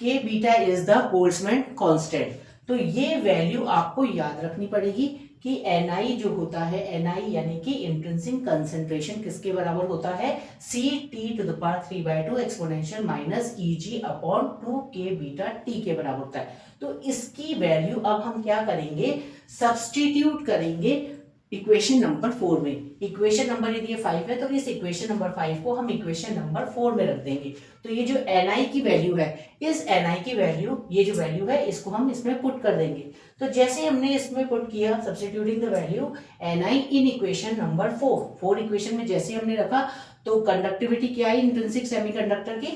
K beta is the Boltzmann constant. तो ये वैल्यू आपको याद रखनी पड़ेगी कि Ni जो होता है, Ni यानी कि इंट्रिंसिक कंसंट्रेशन किसके बराबर होता है, T⁻³ exponential minus Eg upon 2k beta T के बराबर होता है। तो इसकी वैल्यू अब हम क्या करेंगे, सब्स्टिट्यूट करेंगे इक्वेशन नंबर 4 में। इक्वेशन नंबर यदि ये 5 है तो इस इक्वेशन नंबर 5 को हम इक्वेशन नंबर 4 में रख देंगे। तो ये जो Ni की वैल्यू है, इस Ni की वैल्यू, ये जो वैल्यू है इसको हम इसमें पुट कर देंगे। तो जैसे हमने इसमें पुट किया, substituting the value Ni in equation number 4 equation में जैसे हमने रखा, तो कंडक्टिविटी क्या आई इंट्रिंसिक सेमीकंडक्टर की,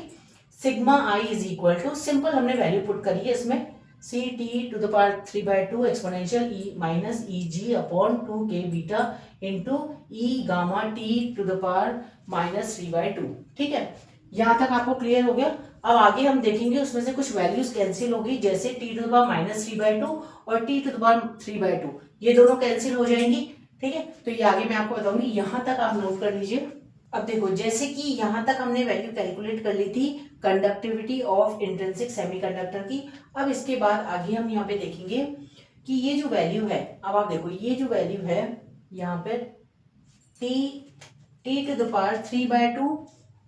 sigma i is equal to, simple हमने वैल्यू पुट करी है इसमें, c t to the power 3/2 exponential e minus e ji upon 2 k beta into e gamma t to the power minus 3/2। ठीक है, यहाँ तक आपको क्लियर हो गया। अब आगे हम देखेंगे उसमें से कुछ वैल्यूज कैंसिल होगी, जैसे t to the power minus 3/2 और टी टू द पावर 3/2, ये दोनों कैंसिल हो जाएंगी। ठीक है, तो ये आगे मैं आपको बताऊंगी, यहाँ तक आप नोट कर लीजिए। अब देखो, जैसे कि यहाँ तक हमने वैल्यू कैलकुलेट कर ली थी कंडक्टिविटी ऑफ इंट्रिंसिक सेमीकंडक्टर की। अब इसके बाद आगे हम यहाँ पे देखेंगे कि ये जो वैल्यू है, अब आप देखो ये जो वैल्यू है यहाँ पे टी टू द पावर 3/2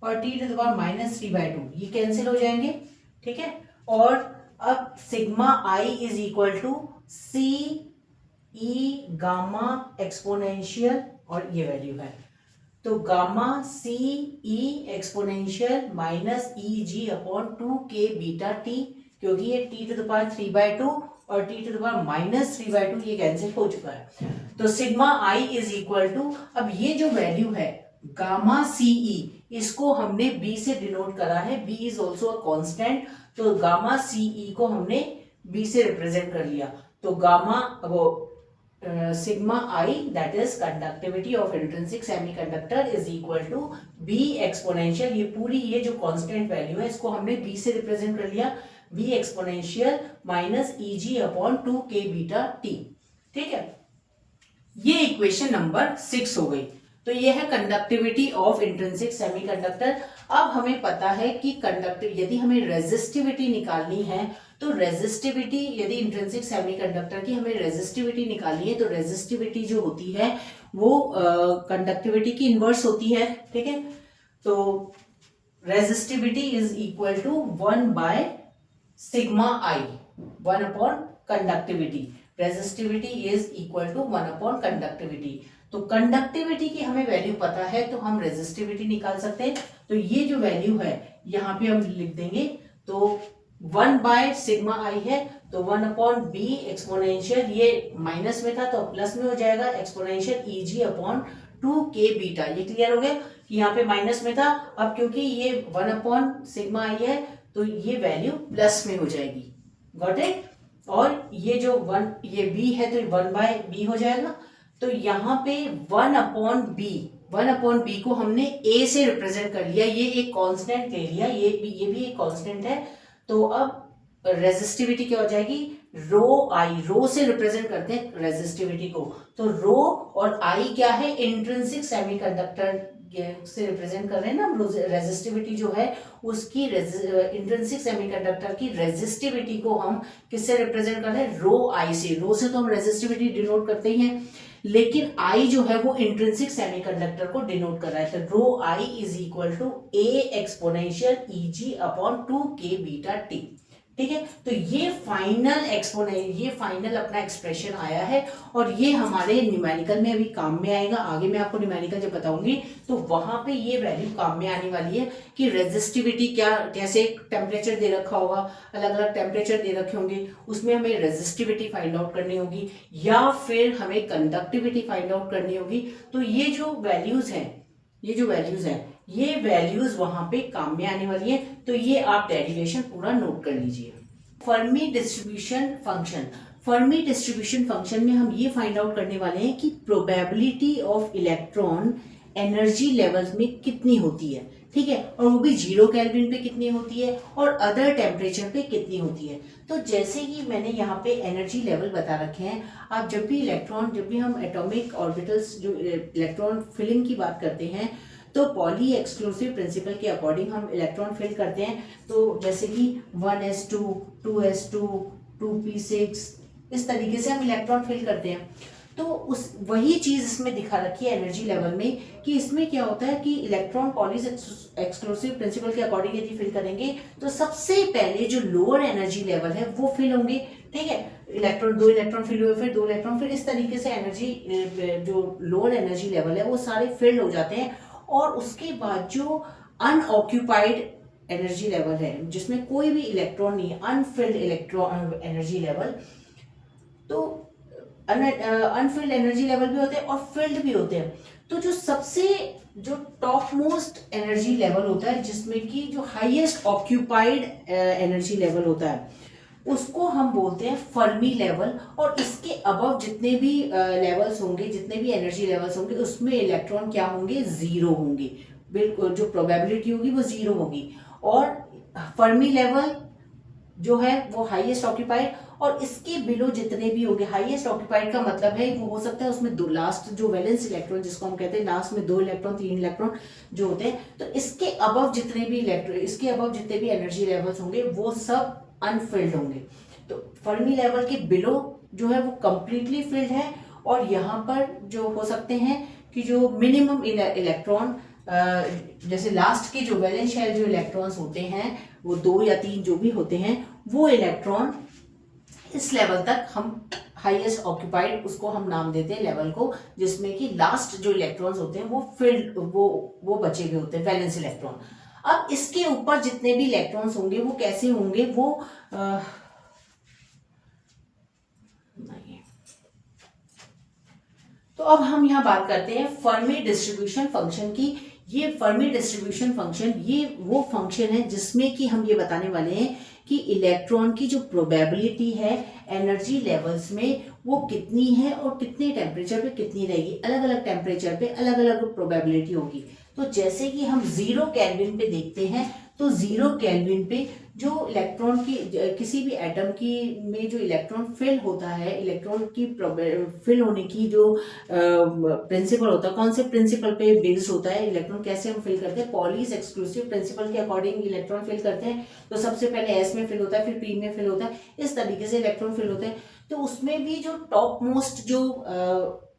और t to the power minus 3/2, ये कैंसिल हो जाएंगे। ठीक है, और अब sigma i is equal to c e gamma exponential, और ये वैल्यू है, तो gamma c e exponential minus e जी अपॉन 2 k बीटा टी, क्योंकि ये टी टू द पावर 3/2 और t to the power minus 3/2 ये कैंसिल हो चुका है। तो sigma i is equal to, अब ये जो वैल्यू है गामा सी ई, इसको हमने बी से डिनोट करा है, b is also a constant, तो गामा सी ई को हमने बी से रिप्रेजेंट कर लिया। तो गामा वो sigma i that is conductivity of intrinsic semiconductor is equal to b exponential, ये पूरी ये जो कांस्टेंट वैल्यू है इसको हमने बी से रिप्रेजेंट कर लिया, बी एक्सपोनेंशियल माइनस ई जी अपॉन 2 k बीटा टी। ठीक है, ये इक्वेशन नंबर 6 हो गई। तो ये है कंडक्टिविटी ऑफ इंट्रिंसिक सेमीकंडक्टर। अब हमें पता है कि कंडक्टिव, यदि हमें रेजिस्टिविटी निकालनी है, तो रेजिस्टिविटी यदि इंट्रिंसिक सेमीकंडक्टर की हमें रेजिस्टिविटी निकालनी है, तो रेजिस्टिविटी जो होती है वो कंडक्टिविटी की इनवर्स होती है। ठीक है, तो resistivity is equal to 1 sigma i, 1 upon conductivity, resistivity is equal to 1 upon conductivity. तो कंडक्टिविटी की हमें वैल्यू पता है तो हम रेजिस्टिविटी निकाल सकते हैं। तो ये जो वैल्यू है यहाँ पे हम लिख देंगे, तो 1 सिग्मा आई है, तो 1 अपॉन बी एक्सपोनेंशियल, ये माइनस में था तो प्लस में हो जाएगा, एक्सपोनेंशियल ई जी अपॉन 2 k बीटा। ये क्लियर हो गया कि यहाँ पे माइनस में था, अब क्योंकि ये 1 अपॉन सिग्मा आई है तो ये वैल्यू प्लस में हो जाएगी। Got it? और ये जो 1 ये b है तो 1/b हो जाएगा। तो यहाँ पे 1 अपॉन बी को हमने a से रिप्रेजेंट कर लिया, ये एक कांस्टेंट ले लिया, ये भी एक कांस्टेंट है। तो अब रेजिस्टिविटी क्या हो जाएगी, रो आई, रो से रिप्रेजेंट करते हैं रेजिस्टिविटी को, तो रो और आई क्या है, इंट्रिंसिक सेमीकंडक्टर से रिप्रेजेंट कर रहे हैं ना हम। रेजिस्टिविटी जो है उसकी इंट्रिंसिक सेमीकंडक्टर की रेजिस्टिविटी को हम किससे रिप्रेजेंट कर रहे हैं, रो आई से। रो से तो हम रेजिस्टिविटी डिनोट करते ही हैं, लेकिन आई जो है वो इंट्रिंसिक सेमीकंडक्टर को डिनोट कर रहा है। तो rho I is equal to A exponential E ji upon 2 k beta T. ठीक है, तो ये फाइनल अपना एक्सप्रेशन आया है, और ये हमारे न्यूमेरिकल में अभी काम में आएगा। आगे मैं आपको न्यूमेरिकल जब बताऊंगी तो वहां पे ये वैल्यू काम में आने वाली है कि रेजिस्टिविटी क्या, कैसे टेम्परेचर दे रखा होगा, अलग अलग टेम्परेचर दे रखे होंगे, उसमें हमें रेजिस्टिविटी फाइंड आउट करनी होगी या फिर हमें कंडक्टिविटी फाइंड आउट करनी होगी। तो ये जो वैल्यूज हैं ये वैल्यूज वहां पे काम में आने वाली है। तो ये आप डेरिवेशन पूरा नोट कर लीजिए। फर्मी डिस्ट्रीब्यूशन फंक्शन में हम ये फाइंड आउट करने वाले हैं कि probability of electron energy levels में कितनी होती है। ठीक है, और वो भी 0 केल्विन पे कितनी होती है और अदर टेम्परेचर पे कितनी होती है। तो जैसे कि मैंने यहाँ पे एनर्जी लेवल बता रखे हैं, आप जब भी हम एटॉमिक ऑर्बिटल्स जो इलेक्ट्रॉन फिलिंग की बात करते हैं, तो पॉली एक्सक्लूसिव प्रिंसिपल के अकॉर्डिंग हम इलेक्ट्रॉन फिल करते हैं। तो जैसे कि 1s2, 2s2, 2p6, इस तरीके से हम इलेक्ट्रॉन फिल करते हैं। तो वही चीज इसमें दिखा रखी है एनर्जी लेवल में, कि इसमें क्या होता है कि इलेक्ट्रॉन पॉली एक्सक्लूसिव प्रिंसिपल के अकॉर्डिंग यदि फिल करेंगे तो सबसे पहले जो लोअर एनर्जी लेवल है वो फिल होंगे। ठीक है, दो इलेक्ट्रॉन फिल हुए, फिर दो इलेक्ट्रॉन, फिर इस तरीके से एनर्जी जो लोअर एनर्जी लेवल है वो सारे फिल्ड हो जाते हैं। और उसके बाद जो अनऑक्यूपाइड एनर्जी लेवल है जिसमें कोई भी इलेक्ट्रॉन नहीं है, अनफिल्ड इलेक्ट्रॉन एनर्जी लेवल, तो अनफिल्ड एनर्जी लेवल भी होते हैं और फिल्ड भी होते हैं। तो जो टॉप मोस्ट एनर्जी लेवल होता है जिसमें कि जो हाईएस्ट ऑक्यूपाइड एनर्जी लेवल होता है उसको हम बोलते हैं फर्मी लेवल। और इसके अबव जितने भी लेवल्स होंगे, जितने भी एनर्जी लेवल्स होंगे, उसमें इलेक्ट्रॉन क्या होंगे, जीरो होंगे। बिल्कुल जो प्रोबेबिलिटी होगी वो जीरो होगी। और फर्मी लेवल जो है वो हाईएस्ट ऑक्यूपाइड, और इसके बिलो जितने भी होंगे, हाईएस्ट ऑक्यूपाइड का मतलब है वो हो सकता है उसमें दो लास्ट जो वैलेंस इलेक्ट्रॉन जिसको हम कहते हैं लास्ट में दो इलेक्ट्रॉन तीन इलेक्ट्रॉन जो होते हैं, तो इसके अबव जितने भी इलेक्ट्रॉन, इसके अबव जितने भी एनर्जी लेवल्स होंगे वो सब अनफिल्ड होंगे। तो फर्मी लेवल के बिलो जो है वो कंप्लीटली फिल्ड है। और यहाँ पर जो हो सकते हैं कि जो मिनिमम इलेक्ट्रॉन, जैसे लास्ट के जो वैलेंस शेल जो इलेक्ट्रॉन्स होते हैं वो दो या तीन जो भी होते हैं, वो इलेक्ट्रॉन इस लेवल तक हम हाईएस्ट ऑक्यूपाइड उसको हम नाम देते हैं लेवल को, जिसमें कि लास्ट जो इलेक्ट्रॉन्स होते हैं वो फिल्ड वो बचे हुए होते हैं वैलेंस इलेक्ट्रॉन। अब इसके ऊपर जितने भी इलेक्ट्रॉन्स होंगे वो कैसे होंगे, वो नहीं। तो अब हम यहां बात करते हैं फर्मी डिस्ट्रीब्यूशन फंक्शन की। ये फर्मी डिस्ट्रीब्यूशन फंक्शन ये वो फंक्शन है जिसमें कि हम ये बताने वाले हैं कि इलेक्ट्रॉन की जो प्रोबेबिलिटी है एनर्जी लेवल्स में वो कितनी है और कितने टेम्परेचर पे कितनी रहेगी। अलग अलग टेम्परेचर पे अलग अलग प्रोबेबिलिटी होगी। तो जैसे कि हम 0 केल्विन पे देखते हैं, तो 0 केल्विन पे जो इलेक्ट्रॉन की किसी भी एटम की में जो इलेक्ट्रॉन फिल होता है, इलेक्ट्रॉन की फिल होने की जो प्रिंसिपल होता है, कौन से प्रिंसिपल पे बेस्ड होता है इलेक्ट्रॉन कैसे हम फिल करते हैं, पॉलीज एक्सक्लूसिव प्रिंसिपल के अकॉर्डिंग इलेक्ट्रॉन फिल करते हैं। तो सबसे पहले एस में फिल होता है, फिर पी में फिल होता है, इस तरीके से इलेक्ट्रॉन फिल होते हैं। तो उसमें भी जो टॉप मोस्ट जो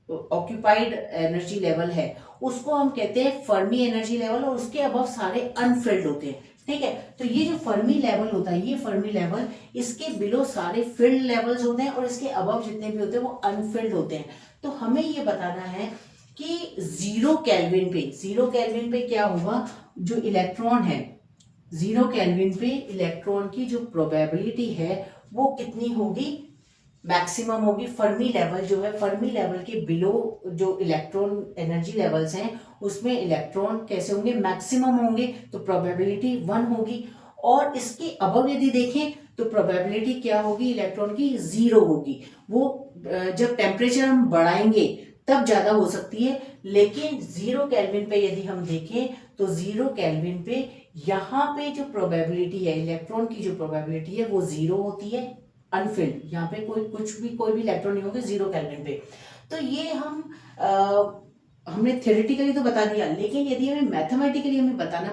ऑक्यूपाइड एनर्जी लेवल है उसको हम कहते हैं फर्मी एनर्जी लेवल, और उसके अबव सारे अनफिल्ड होते हैं। ठीक है, तो ये जो फर्मी लेवल होता है, ये फर्मी लेवल, इसके बिलो सारे फिल्ड लेवल्स होते हैं और इसके अबव जितने भी होते हैं वो अनफिल्ड होते हैं। तो हमें ये बताना है कि 0 केल्विन पे क्या होगा, जो इलेक्ट्रॉन है 0 केल्विन पे इलेक्ट्रॉन की जो प्रोबेबिलिटी है वो कितनी होगी, मैक्सिमम होगी। फर्मी लेवल जो है, फर्मी लेवल के बिलो जो इलेक्ट्रॉन एनर्जी लेवल्स हैं उसमें इलेक्ट्रॉन कैसे होंगे, मैक्सिमम होंगे, तो प्रोबेबिलिटी 1 होगी। और इसके अबव यदि देखें तो प्रोबेबिलिटी क्या होगी, इलेक्ट्रॉन की 0 होगी। वो जब टेम्परेचर हम बढ़ाएंगे तब ज्यादा हो सकती है, लेकिन 0 केल्विन पे यदि हम देखें तो 0 केल्विन पे यहाँ पे जो प्रोबेबिलिटी है, इलेक्ट्रॉन की जो प्रोबेबिलिटी है वो 0 होती है, अनफिल्ड। यहाँ पे कोई भी इलेक्ट्रॉन नहीं होगा 0 केल्विन पे। तो ये हमने थ्योरेटिकली तो बता दिया, लेकिन यदि हमें मैथमेटिकली हमें बताना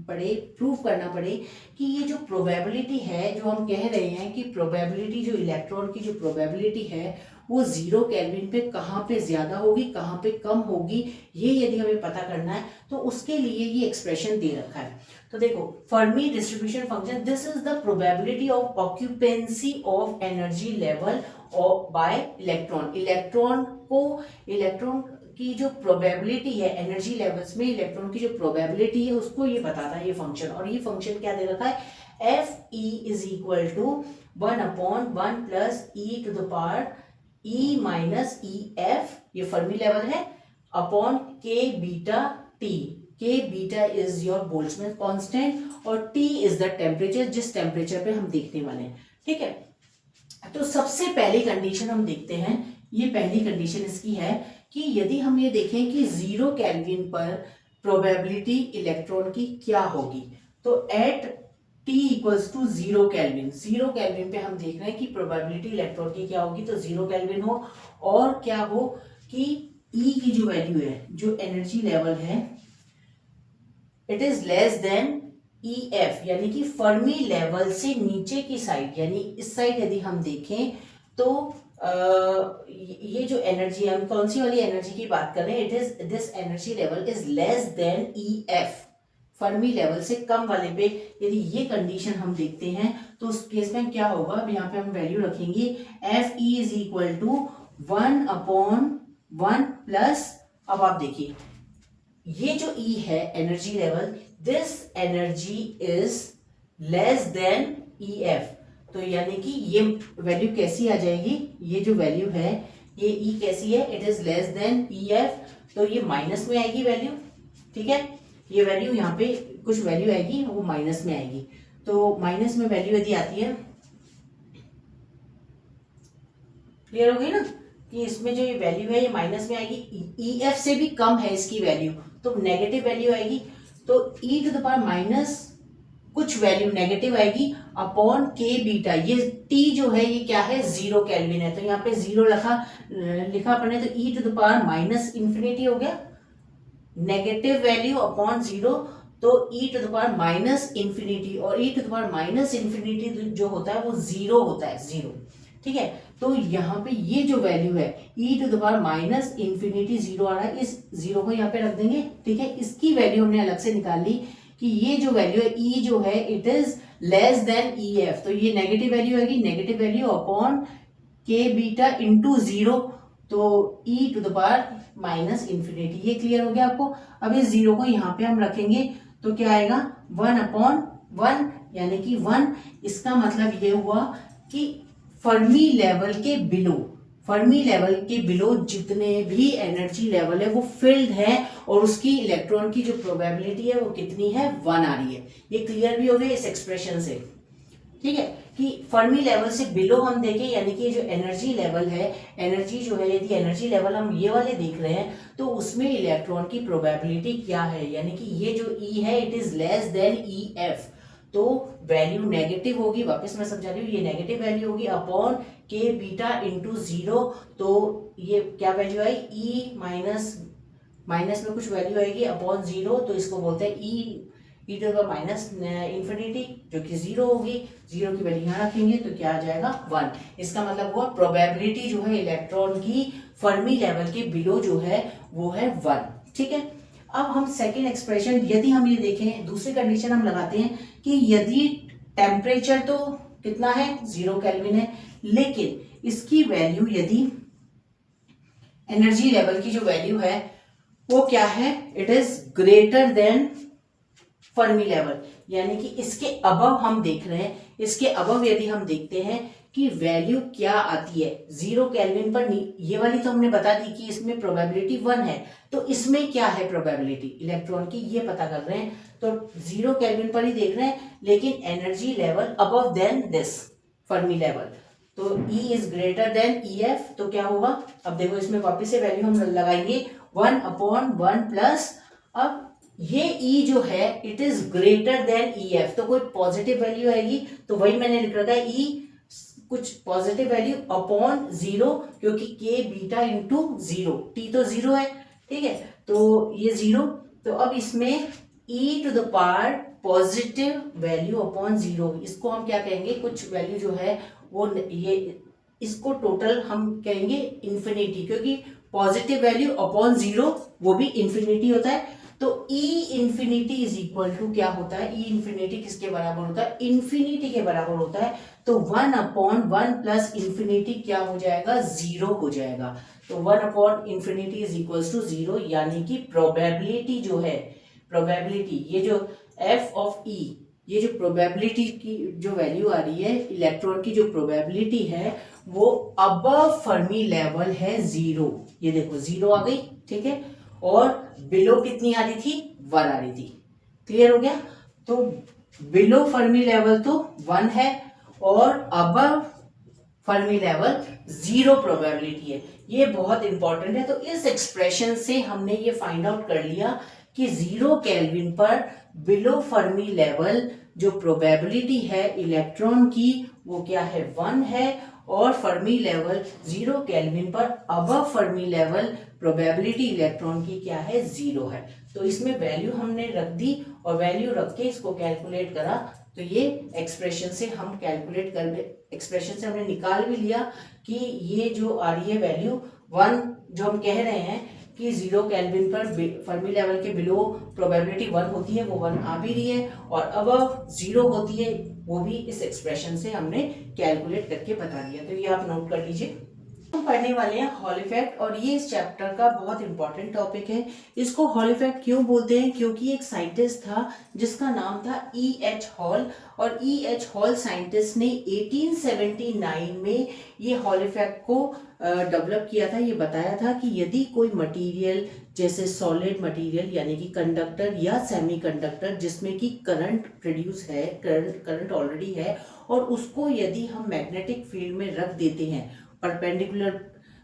पड़े, प्रूव करना पड़े कि ये जो प्रोबेबिलिटी है, जो हम कह रहे हैं कि प्रोबेबिलिटी, जो इलेक्ट्रॉन की जो प्रोबेबिलिटी है वो 0 केल्विन पे कहाँ पे ज्यादा होगी, कहाँ पे कम होगी, ये यदि हमें पता करना है तो उसके लिए ये एक्सप्रेशन दे रखा है। तो देखो, Fermi distribution function, this is the probability of occupancy of energy level by electron. Electron की जो प्रोबेबिलिटी है एनर्जी लेवल्स में, इलेक्ट्रॉन की जो प्रोबेबिलिटी है उसको ये बताता है ये फंक्शन। और ये फंक्शन क्या दे रखा है, Fe is equal to 1/1 plus e to the power e minus EF, ये फर्मी लेवल है, upon k beta t। k beta is your Boltzmann constant और t इज द टेम्परेचर, जिस टेम्परेचर पे हम देखने वाले हैं। ठीक है, तो सबसे पहली कंडीशन हम देखते हैं, ये पहली कंडीशन इसकी है कि यदि हम ये देखें कि 0 केल्विन पर प्रोबेबिलिटी इलेक्ट्रॉन की क्या होगी, तो at T equals to 0 kelvin, 0 kelvin पे हम देख रहे हैं कि प्रोबेबिलिटी इलेक्ट्रॉन की क्या होगी, तो 0 केल्विन हो, और क्या हो कि E की जो वैल्यू है, जो एनर्जी लेवल है, it is less than EF, यानी कि फर्मी लेवल से नीचे की साइड, यानी इस साइड यदि हम देखें तो ये जो एनर्जी, हम कौन सी वाली एनर्जी की बात कर रहे हैं, it is this energy level is less than EF, Fermi level से कम वाले पे यदि ये कंडीशन हम देखते हैं तो उस केस में क्या होगा, अब यहाँ पे हम वैल्यू रखेंगे f e is equal to 1/1 plus, अब आप देखिए ये जो E है energy level, this energy is less than EF, तो यानी कि ये वैल्यू कैसी आ जाएगी, ये जो वैल्यू है ये E कैसी है, it is less than EF, तो ये माइनस में आएगी वैल्यू, ठीक है, ये वैल्यू यहाँ पे कुछ वैल्यू आएगी वो माइनस में आएगी, तो माइनस में वैल्यू यदि आती है, क्लियर हो गई ना कि इसमें जो ये वैल्यू है ये माइनस में आएगी, EF से भी कम है इसकी वैल्यू तो नेगेटिव वैल्यू आएगी, तो e to the power minus कुछ वैल्यू नेगेटिव आएगी अपॉन के बीटा, ये t जो है ये क्या है 0 केल्विन है, तो यहाँ पे 0 लिखा अपने, तो e to the power minus infinity हो गया, नेगेटिव वैल्यू अपॉन 0, तो e to the power minus infinity, और e to the power minus infinity जो होता है वो 0 होता है, 0, ठीक है, तो यहाँ पे ये जो वैल्यू है e to the power minus infinity 0 आ रहा है, इस 0 को यहाँ पे रख देंगे, ठीक है, इसकी वैल्यू हमने अलग से निकाल ली कि ये जो वैल्यू है e जो है it is less than EF, तो ये नेगेटिव वैल्यू आएगी, negative value upon k beta into 0, तो e to the power minus infinity, ये क्लियर हो गया आपको। अब इस 0 को यहाँ पे हम रखेंगे तो क्या आएगा 1/1, यानी कि 1, इसका मतलब ये हुआ कि फर्मी लेवल के बिलो जितने भी एनर्जी लेवल है वो फिल्ड है और उसकी इलेक्ट्रॉन की जो प्रोबेबिलिटी है वो कितनी है 1 आ रही है, ये क्लियर भी हो गया इस एक्सप्रेशन से, ठीक है, कि फर्मी लेवल से बिलो हम देखें यानी कि जो एनर्जी लेवल है, एनर्जी जो है यदि एनर्जी लेवल हम ये वाले देख रहे हैं तो उसमें इलेक्ट्रॉन की प्रोबेबिलिटी क्या है, यानी कि ये जो E है it is less than EF, तो वैल्यू नेगेटिव होगी, वापस मैं समझा रही हूँ, ये नेगेटिव वैल्यू होगी अपॉन के बीटा इंटू 0, तो ये क्या वैल्यू आई E माइनस में कुछ वैल्यू आएगी अपॉन 0, तो इसको बोलते हैं E to the power minus infinity जो कि 0 होगी, 0 की वैल्यू यहाँ रखेंगे तो क्या आ जाएगा 1, इसका मतलब हुआ प्रोबेबिलिटी जो है इलेक्ट्रॉन की फर्मी लेवल के बिलो जो है वो है 1, ठीक है। अब हम सेकेंड एक्सप्रेशन यदि हम ये देखें, दूसरी कंडीशन हम लगाते हैं कि यदि टेम्परेचर तो कितना है 0 केल्विन है, लेकिन इसकी वैल्यू यदि एनर्जी लेवल की जो वैल्यू है वो क्या है, it is greater then Fermi level, यानी कि इसके अबव हम देख रहे हैं, इसके अबव यदि हम देखते हैं कि वैल्यू क्या आती है 0 केल्विन पर, ये वाली तो हमने बता दी कि इसमें प्रोबेबिलिटी 1 है, तो इसमें क्या है प्रोबेबिलिटी इलेक्ट्रॉन की ये पता कर रहे हैं, तो 0 केल्विन पर ही देख रहे हैं, लेकिन energy level above than this Fermi level, तो E is greater than EF, तो क्या होगा, अब देखो इसमें वापस से वैल्यू हम लगाएंगे 1/1 प्लस, अब ये E जो है it is greater than EF, तो कोई पॉजिटिव वैल्यू आएगी, तो वही मैंने लिख रखा है E कुछ पॉजिटिव वैल्यू अपॉन 0, क्योंकि के बीटा इंटू 0, T तो 0 है, ठीक है, तो ये 0, तो अब इसमें E to the power positive value upon 0, इसको हम क्या कहेंगे, कुछ वैल्यू जो है वो ये इसको टोटल हम कहेंगे इंफिनिटी, क्योंकि पॉजिटिव वैल्यू अपॉन 0 वो भी इंफिनिटी होता है, तो E infinity is equal to क्या होता है, E इंफिनिटी किसके बराबर होता है, इंफिनिटी के बराबर होता है, तो 1/1 प्लस इंफिनिटी क्या हो जाएगा 0 हो जाएगा, तो 1/इंफिनिटी इज इक्वल टू 0, यानी कि प्रोबेबिलिटी जो है, प्रोबेबिलिटी ये जो F ऑफ E, ये जो प्रोबेबिलिटी की जो वैल्यू आ रही है इलेक्ट्रॉन की जो प्रोबेबिलिटी है वो अबव फर्मी लेवल है 0, ये देखो 0 आ गई, ठीक है, और बिलो कितनी आ रही थी 1 आ रही थी, क्लियर हो गया, तो बिलो फर्मी लेवल तो 1 है और अबव फर्मी लेवल 0 प्रोबेबिलिटी है, ये बहुत इंपॉर्टेंट है, तो इस एक्सप्रेशन से हमने ये फाइंड आउट कर लिया कि 0 केल्विन पर बिलो फर्मी लेवल जो प्रोबेबिलिटी है इलेक्ट्रॉन की वो क्या है 1 है, और फर्मी लेवल 0 केल्विन पर above Fermi level probability electron की क्या है 0 है, तो इसमें वैल्यू हमने रख दी और वैल्यू रख के इसको कैलकुलेट करा, तो ये एक्सप्रेशन से हम कैलकुलेट कर एक्सप्रेशन से हमने निकाल भी लिया कि ये जो आ रही है वैल्यू 1, जो हम कह रहे हैं कि 0 केल्विन पर फर्मी लेवल के बिलो प्रोबेबिलिटी 1 होती है, वो 1 आ भी रही है, और अबव 0 होती है, वो भी इस एक्सप्रेशन से हमने कैलकुलेट करके बता दिया। तो ये आप नोट कर लीजिए। हम पढ़ने वाले हैं हॉल इफेक्ट, और ये इस चैप्टर का बहुत इंपॉर्टेंट टॉपिक है। इसको हॉल इफेक्ट क्यों बोलते हैं? क्योंकि एक साइंटिस्ट था जिसका नाम था E.H. हॉल, और E.H. हॉल साइंटिस्ट ने 1879 में ये हॉल इफेक्ट को डेवलप किया था। ये बताया था कि यदि कोई मटेरियल जैसे सॉलिड मटेरियल यानी कि कंडक्टर या सेमीकंडक्टर जिसमें कि करंट प्रोड्यूस है, करंट ऑलरेडी है, और उसको यदि हम मैग्नेटिक फील्ड में रख देते हैं परपेंडिकुलर,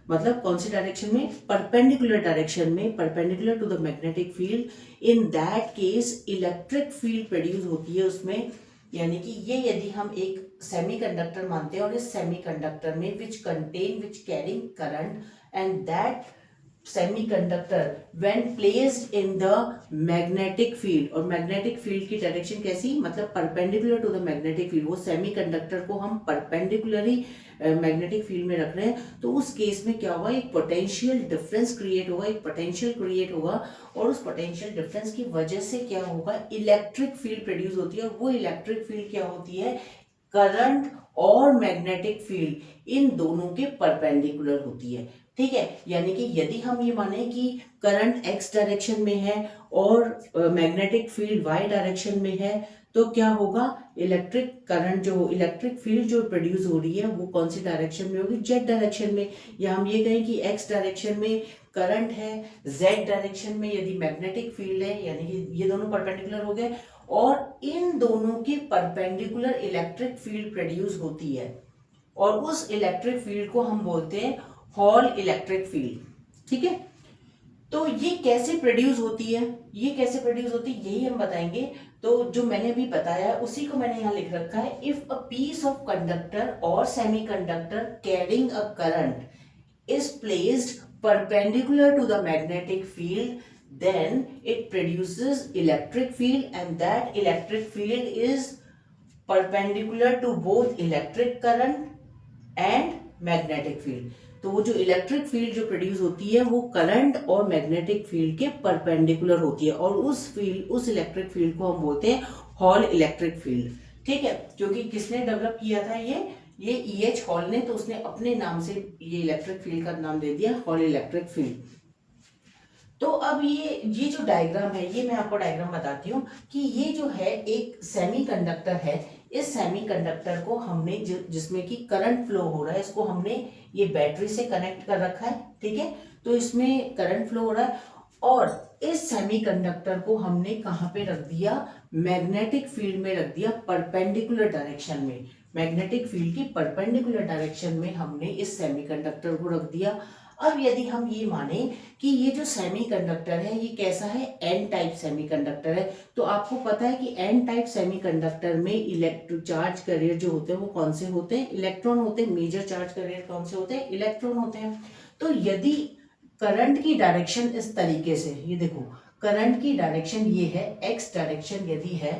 मतलब कौन सी डायरेक्शन में? परपेंडिकुलर डायरेक्शन में, perpendicular to the magnetic field, in that case electric field produce होती है उसमें। यानी कि ये यदि हम एक सेमीकंडक्टर मानते हैं, और इस सेमीकंडक्टर में which carrying current, and that semiconductor when placed in the magnetic field, और मैग्नेटिक फील्ड की डायरेक्शन कैसी? मतलब perpendicular to the magnetic field. वो सेमीकंडक्टर को हम परपेंडिकुलरली मैग्नेटिक फील्ड में रख रहे हैं, तो उस केस में क्या होगा? एक पोटेंशियल डिफरेंस क्रिएट होगा, एक पोटेंशियल क्रिएट होगा, और उस पोटेंशियल डिफरेंस की वजह से क्या होगा? इलेक्ट्रिक फील्ड प्रोड्यूस होती है। और वो इलेक्ट्रिक फील्ड क्या होती है? करंट और मैग्नेटिक फील्ड इन दोनों के परपेंडिकुलर होती है। ठीक है, यानी कि यदि हम ये माने कि करंट x डायरेक्शन में है और मैग्नेटिक फील्ड y डायरेक्शन में है, तो क्या होगा? इलेक्ट्रिक करंट जो इलेक्ट्रिक फील्ड जो प्रोड्यूस हो रही है वो कौन सी डायरेक्शन में होगी? z डायरेक्शन में। या हम ये कहें कि x डायरेक्शन में करंट है, z डायरेक्शन में यदि मैग्नेटिक फील्ड है, यानी कि ये दोनों परपेंडिकुलर हो गए, और इन दोनों के परपेंडिकुलर इलेक्ट्रिक फील्ड प्रोड्यूस होती है, और उस इलेक्ट्रिक फील्ड को हम बोलते हैं हॉल इलेक्ट्रिक फील्ड। ठीक है, तो ये कैसे प्रोड्यूस होती है? ये कैसे प्रोड्यूस होती है यही हम बताएंगे। तो जो मैंने अभी बताया उसी को मैंने यहाँ लिख रखा है। If a piece of conductor और semiconductor carrying a current is placed perpendicular to the magnetic field, then it produces electric field, and that electric field is perpendicular to both electric current and magnetic field। तो वो जो electric field जो produce होती है वो current और magnetic field के perpendicular होती है, और उस इलेक्ट्रिक फील्ड को हम बोलते हैं हॉल इलेक्ट्रिक फील्ड। ठीक है, क्योंकि किसने डेवलप किया था? ये E.H. हॉल ने, तो उसने अपने नाम से ये इलेक्ट्रिक फील्ड का नाम दे दिया हॉल इलेक्ट्रिक फील्ड। तो अब ये जो डायग्राम है, ये मैं आपको डायग्राम बताती हूँ कि ये जो है एक सेमीकंडक्टर है। इस सेमीकंडक्टर को हमने जिसमें कि करंट फ्लो हो रहा है, इसको हमने ये बैटरी से कनेक्ट कर रखा है। ठीक है, तो इसमें करंट फ्लो हो रहा है, और इस सेमीकंडक्टर को हमने कहाँ पे रख दिया? मैग्नेटिक फील्ड में रख दिया, परपेंडिकुलर डायरेक्शन में। मैग्नेटिक फील्ड की परपेंडिकुलर डायरेक्शन में हमने इस सेमीकंडक्टर को रख दिया। अब यदि हम ये माने कि ये जो सेमीकंडक्टर है ये कैसा है? एन टाइप सेमीकंडक्टर है। तो आपको पता है कि एन टाइप सेमीकंडक्टर में इलेक्ट्रो चार्ज कैरियर जो होते हैं वो कौन से होते हैं? इलेक्ट्रॉन होते हैं। मेजर चार्ज कैरियर कौन से होते हैं? इलेक्ट्रॉन होते हैं। तो यदि करंट की डायरेक्शन इस तरीके से, ये देखो करंट की डायरेक्शन ये है, एक्स डायरेक्शन यदि है,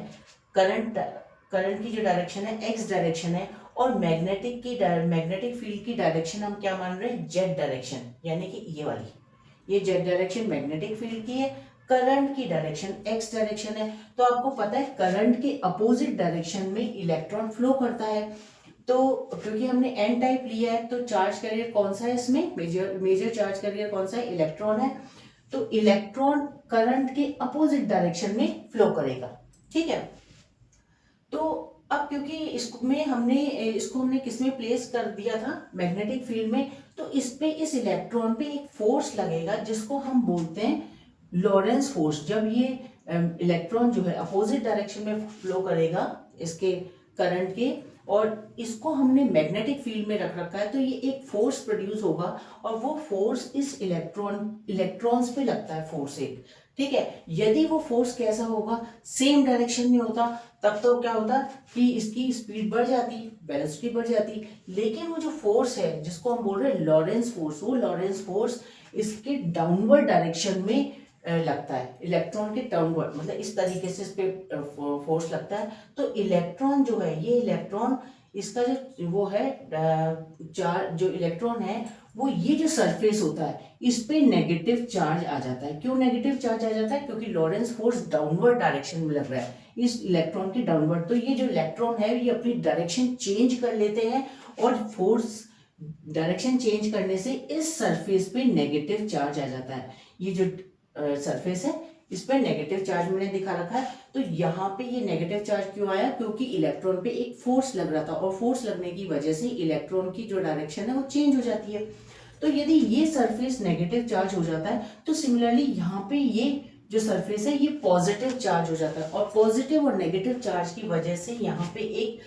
करंट की जो डायरेक्शन है एक्स डायरेक्शन है, और मैग्नेटिक फील्ड की डायरेक्शन हम क्या मान रहे हैं? जेड डायरेक्शन, यानी कि ये वाली, ये जेड डायरेक्शन मैग्नेटिक फील्ड की है, करंट की डायरेक्शन एक्स डायरेक्शन है। तो आपको पता है करंट के अपोजिट डायरेक्शन में इलेक्ट्रॉन फ्लो करता है। तो क्योंकि हमने एन टाइप लिया है, तो चार्ज कैरियर कौन सा है इसमें? मेजर चार्ज कैरियर कौन सा है? इलेक्ट्रॉन है। तो इलेक्ट्रॉन करंट के अपोजिट डायरेक्शन में फ्लो करेगा। ठीक है, तो अब क्योंकि इसको हमने किसमें प्लेस कर दिया था? मैग्नेटिक फील्ड में। तो इस इलेक्ट्रॉन पे एक फोर्स लगेगा जिसको हम बोलते हैं लॉरेंस फोर्स। जब ये इलेक्ट्रॉन जो है अपोजिट डायरेक्शन में फ्लो करेगा इसके करंट के, और इसको हमने मैग्नेटिक फील्ड में रख रखा है, तो ये एक फोर्स प्रोड्यूस होगा, और वो फोर्स इस इलेक्ट्रॉन्स पे लगता है, फोर्स एक। ठीक है, यदि वो फोर्स कैसा होगा? सेम डायरेक्शन में होता, तब तो क्या होता कि इसकी स्पीड बढ़ जाती, वेलोसिटी बढ़ जाती। लेकिन वो जो फोर्स है जिसको हम बोल रहे हैं लॉरेंस फोर्स, वो लॉरेंस फोर्स इसके डाउनवर्ड डायरेक्शन में लगता है, इलेक्ट्रॉन के डाउनवर्ड, मतलब इस तरीके से इस पे फोर्स लगता है। तो इलेक्ट्रॉन जो है, ये इलेक्ट्रॉन इसका जो वो है चार्ज, जो इलेक्ट्रॉन है वो ये जो सरफेस होता है इस पे नेगेटिव चार्ज आ जाता है। क्यों नेगेटिव चार्ज आ जाता है? क्योंकि लॉरेंस फोर्स डाउनवर्ड डायरेक्शन में लग रहा है इस इलेक्ट्रॉन के डाउनवर्ड। तो ये जो इलेक्ट्रॉन है ये अपनी डायरेक्शन चेंज कर लेते हैं और फोर्स डायरेक्शन चेंज करने से इस सरफेस पे नेगेटिव चार्ज आ जाता है। ये जो सरफेस है इस पे नेगेटिव चार्ज मैंने दिखा रखा है। तो यहाँ पे ये नेगेटिव चार्ज क्यों आया? क्योंकि इलेक्ट्रॉन पे एक फोर्स लग रहा था और फोर्स लगने की वजह से इलेक्ट्रॉन की जो डायरेक्शन है वो चेंज हो जाती है। तो यदि ये सरफेस नेगेटिव चार्ज हो जाता है तो सिमिलरली यहाँ पे ये जो सरफेस है ये पॉजिटिव चार्ज हो जाता है और पॉजिटिव और नेगेटिव चार्ज की वजह से यहाँ पे एक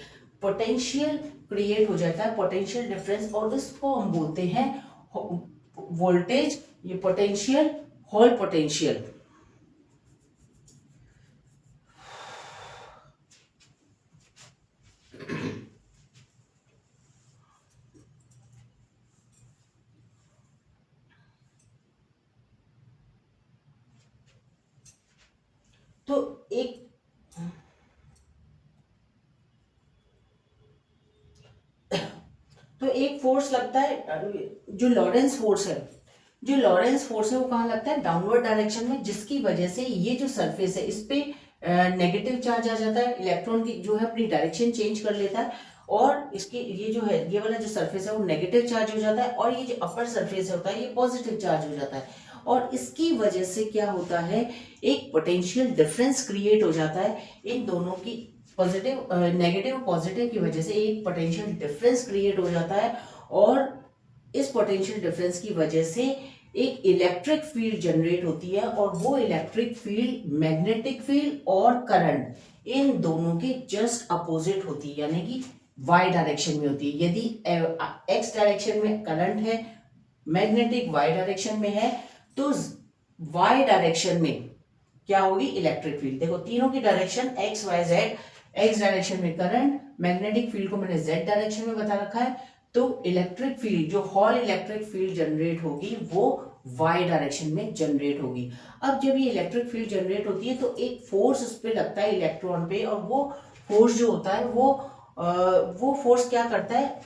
पोटेंशियल क्रिएट हो जाता है, पोटेंशियल डिफरेंस, और इसको हम बोलते हैं वोल्टेज, ये पोटेंशियल, हॉल पोटेंशियल। तो एक फोर्स लगता है जो लॉरेंस फोर्स है, जो लॉरेंस फोर्स है वो कहाँ लगता है? डाउनवर्ड डायरेक्शन में, जिसकी वजह से ये जो सरफेस है इस पे नेगेटिव चार्ज आ जाता है, इलेक्ट्रॉन की जो है अपनी डायरेक्शन चेंज कर लेता है और इसके ये जो है ये वाला जो सरफेस है वो नेगेटिव चार्ज हो जाता है और ये जो अपर सरफेस होता है ये पॉजिटिव चार्ज हो जाता है और इसकी वजह से क्या होता है? एक पोटेंशियल डिफरेंस क्रिएट हो जाता है इन दोनों की, पॉजिटिव नेगेटिव पॉजिटिव की वजह से एक पोटेंशियल डिफरेंस क्रिएट हो जाता है और इस पोटेंशियल डिफरेंस की वजह से एक इलेक्ट्रिक फील्ड जनरेट होती है और वो इलेक्ट्रिक फील्ड मैग्नेटिक फील्ड और करंट इन दोनों के जस्ट अपोजिट होती है, यानी कि वाई डायरेक्शन में होती है। यदि एक्स डायरेक्शन में करंट है, मैग्नेटिक वाई डायरेक्शन में है, तो वाई डायरेक्शन में क्या होगी? Electric field. देखो तीनों की direction x y z, x direction में करंट, मैग्नेटिक फील्ड को मैंने जेड डायरेक्शन में बता रखा है, तो इलेक्ट्रिक फील्ड जो हॉल इलेक्ट्रिक फील्ड जनरेट होगी वो वाई डायरेक्शन में जनरेट होगी। अब जब ये इलेक्ट्रिक फील्ड जनरेट होती है तो एक फोर्स उस पर लगता है इलेक्ट्रॉन पे और वो फोर्स जो होता है वो फोर्स क्या करता है?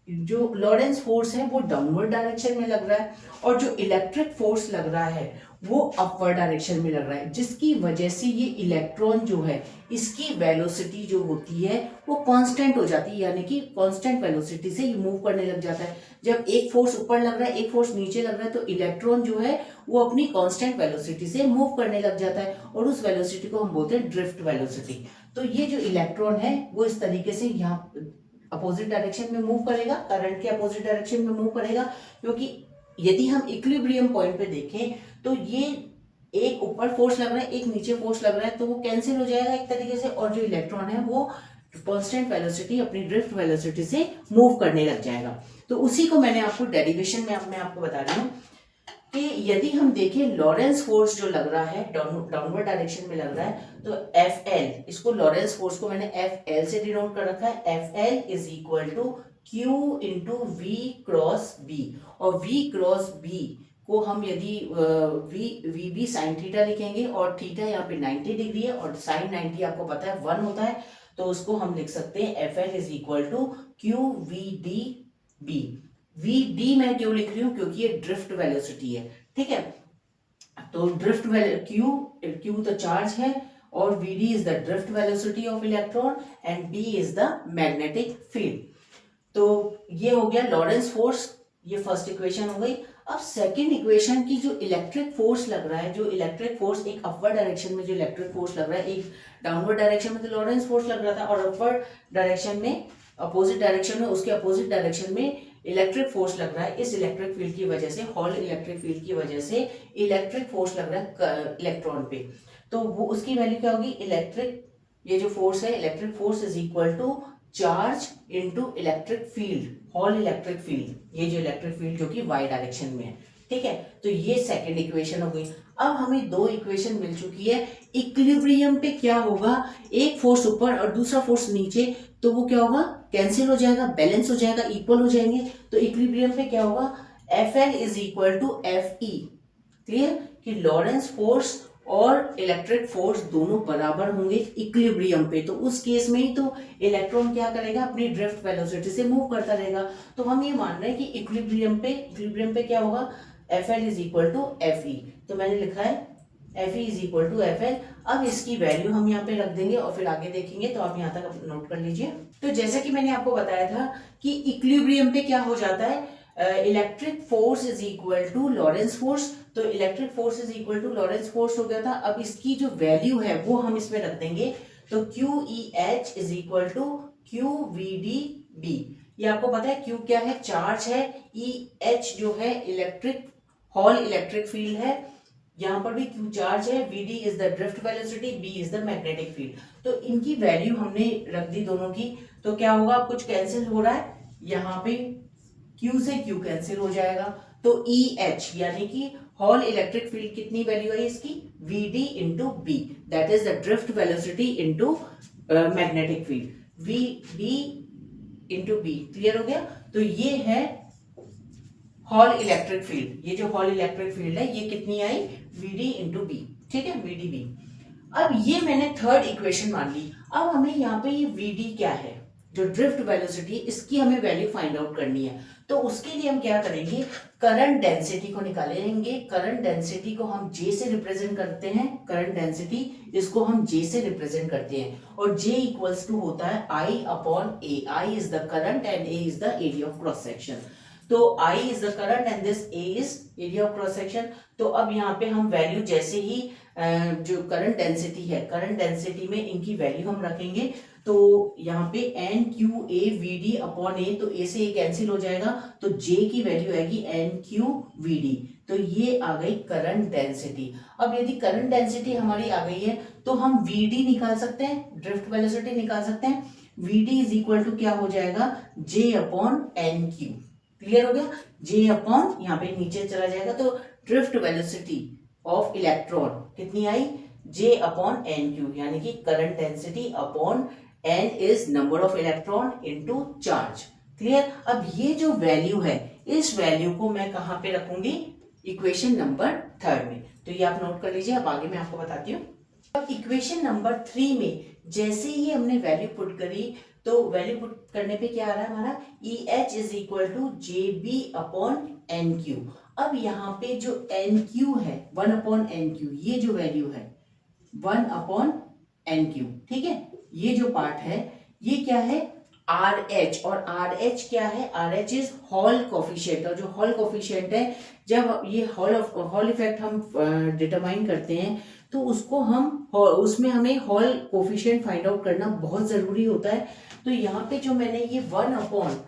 जो लॉरेंस फोर्स है वो डाउनवर्ड डायरेक्शन में लग रहा है और जो इलेक्ट्रिक फोर्स लग रहा है वो अपवर्ड डायरेक्शन में लग रहा है, जिसकी वजह से ये इलेक्ट्रॉन जो है इसकी वेलोसिटी जो होती है वो कांस्टेंट हो जाती है, यानी कि कांस्टेंट वेलोसिटी से ये मूव करने लग जाता है। जब एक फोर्स ऊपर लग रहा है एक फोर्स नीचे लग रहा है तो इलेक्ट्रॉन जो है वो अपनी कांस्टेंट वेलोसिटी से मूव करने लग जाता है और उस वेलोसिटी को हम बोलते हैं ड्रिफ्ट वेलोसिटी। तो ये जो इलेक्ट्रॉन है वो इस तरीके से यहाँ अपोजिट डायरेक्शन में मूव करेगा, करंट के अपोजिट डायरेक्शन में मूव करेगा, क्योंकि यदि हम इक्विलिब्रियम पॉइंट पे देखें तो ये एक ऊपर फोर्स लग रहा है एक नीचे फोर्स लग रहा है तो वो कैंसिल हो जाएगा एक तरीके से और जो इलेक्ट्रॉन है वो कांस्टेंट वेलोसिटी अपनी ड्रिफ्ट वेलोसिटी से मूव करने लग जाएगा। तो उसी को मैंने आपको डेरिवेशन में मैं आपको बता रही हूँ कि यदि हम देखें लॉरेंस फोर्स जो लग रहा है डाउनवर्ड डायरेक्शन में लग रहा है तो एफ एल, इसको लॉरेंस फोर्स को मैंने एफ एल से डिनोट कर रखा है। F l is equal to q into v cross b और वी क्रॉस बी को हम यदि वी बी साइन थीटा लिखेंगे और थीटा यहाँ पे 90 डिग्री है और साइन 90 आपको पता है 1 होता है, तो उसको हम लिख सकते हैं f l is equal to q v d b. V d मैं क्यों लिख रही हूँ? क्योंकि ये ड्रिफ्ट वेलोसिटी है, ठीक है। तो ड्रिफ्ट क्यू तो चार्ज है और v d is the drift velocity of electron and b is the magnetic field. तो ये हो गया लॉरेंस फोर्स, ये फर्स्ट इक्वेशन हो गई। अब सेकंड इक्वेशन की जो इलेक्ट्रिक फोर्स लग रहा है, जो इलेक्ट्रिक फोर्स एक अपवर्ड डायरेक्शन में जो इलेक्ट्रिक फोर्स लग रहा है, एक डाउनवर्ड डायरेक्शन में तो लॉरेंस फोर्स लग रहा था और अपवर्ड डायरेक्शन में अपोजिट डायरेक्शन में उसके अपोजिट डायरेक्शन में इलेक्ट्रिक फोर्स लग रहा है। इस इलेक्ट्रिक फील्ड की वजह से, हॉल इलेक्ट्रिक फील्ड की वजह से इलेक्ट्रिक फोर्स लग रहा है इलेक्ट्रॉन पे, तो वो उसकी वैल्यू क्या होगी? इलेक्ट्रिक, ये जो फोर्स है electric force is equal to charge into electric field, Hall electric field, ये जो इलेक्ट्रिक फील्ड जो कि वाई डायरेक्शन में है, ठीक है। तो ये सेकंड इक्वेशन हो गई। अब हमें दो इक्वेशन मिल चुकी है। इक्विलिब्रियम पे क्या होगा? एक फोर्स ऊपर और दूसरा फोर्स नीचे, तो वो क्या होगा? कैंसिल हो जाएगा, बैलेंस हो जाएगा, इक्वल हो जाएंगे। तो इक्विलिब्रियम पे क्या होगा? F l is equal to f e. Clear कि लॉरेंस फोर्स और इलेक्ट्रिक फोर्स दोनों बराबर होंगे इक्विलिब्रियम पे, तो उस केस में ही तो इलेक्ट्रॉन क्या करेगा, अपनी ड्रिफ्ट वेलोसिटी से मूव करता रहेगा। तो हम ये मान रहे हैं कि इक्विलिब्रियम पे क्या होगा, Fl is equal to Fe। तो मैंने लिखा है Fe is equal to Fl। अब इसकी वैल्यू हम यहाँ पे रख देंगे और फिर आगे देखेंगे, तो आप यहाँ तक नोट कर लीजिए। तो जैसे कि मैंने आपको बताया था कि इक्विलिब्रियम पे क्या हो जाता है, electric force is equal to Lorentz force. तो electric force is equal to Lorentz force हो गया था। अब इसकी जो वैल्यू है वो हम इसमें रख देंगे, तो QEH is equal to QVDB। ये आपको पता है Q क्या है, चार्ज है, EH जो है इलेक्ट्रिक हॉल इलेक्ट्रिक फील्ड है, यहां पर भी Q चार्ज है, VD is the drift velocity, B is the magnetic field. तो इनकी वैल्यू हमने रख दी दोनों की। तो क्या होगा, कुछ कैंसिल हो रहा है, यहाँ पे Q से Q कैंसिल हो जाएगा, तो EH यानी कि हॉल इलेक्ट्रिक फील्ड कितनी वैल्यू आई इसकी, VD into B, that is the drift velocity into magnetic field, VD into B। Clear हो गया। तो ये है हॉल इलेक्ट्रिक फील्ड, ये जो हॉल इलेक्ट्रिक फील्ड है ये कितनी आई, VD इंटू B। ठीक है, VDB। अब ये मैंने थर्ड इक्वेशन मान ली। अब हमें यहाँ पे ये VD क्या है, जो ड्रिफ्ट वेलोसिटी, इसकी हमें वैल्यू फाइंड आउट करनी है। तो उसके लिए हम क्या करेंगे, करंट डेंसिटी को निकालेंगे। करंट डेंसिटी को हम J से रिप्रेजेंट करते हैं, करंट डेंसिटी इसको हम J से रिप्रेजेंट करते हैं, और J इक्वल्स टू होता है I upon A। I is the current and A is the area of cross section. तो I is the current and this A is area of cross section. तो अब यहाँ पे हम वैल्यू जैसे ही जो करंट डेंसिटी है, करंट डेंसिटी में इनकी वैल्यू हम रखेंगे, तो यहाँ पे NQAVD अपॉन A, तो A से A कैंसिल हो जाएगा, तो J की वैल्यू आएगी NQVD। तो ये आ गई करंट डेंसिटी। अब यदि करंट डेंसिटी हमारी आ गई है तो हम VD निकाल सकते हैं, ड्रिफ्ट वेलोसिटी निकाल सकते हैं। VD इज इक्वल टू क्या हो जाएगा, J अपॉन NQ। क्लियर हो गया, J अपॉन यहाँ पे नीचे चला जाएगा, तो ड्रिफ्ट वेलोसिटी ऑफ इलेक्ट्रॉन कितनी आई, J अपॉन NQ, यानी कि current density upon N is number of electron into charge. Clear. अब ये जो वैल्यू है, इस वैल्यू को मैं कहां पे रखूंगी, इक्वेशन नंबर 3 में। तो ये आप नोट कर लीजिए, अब आगे मैं आपको बताती हूँ। अब इक्वेशन नंबर 3 में जैसे ही हमने वैल्यू पुट करी, तो वैल्यू पुट करने पे क्या आ रहा है हमारा, EH is equal to JB upon NQ। अब यहाँ पे जो NQ है 1 अपॉन NQ, ये जो वैल्यू है 1 अपॉन NQ, ठीक है, ये जो पार्ट है ये क्या है, RH। और RH क्या है, RH इज हॉल कोफिशिएंट। और जो हॉल कोफिशिएंट है, जब ये हॉल इफेक्ट हम डिटरमाइन करते हैं, तो उसको हम उसमें हमें हॉल कोफिशिएंट फाइंड आउट करना बहुत जरूरी होता है। तो यहाँ पे जो मैंने ये 1 अपॉन,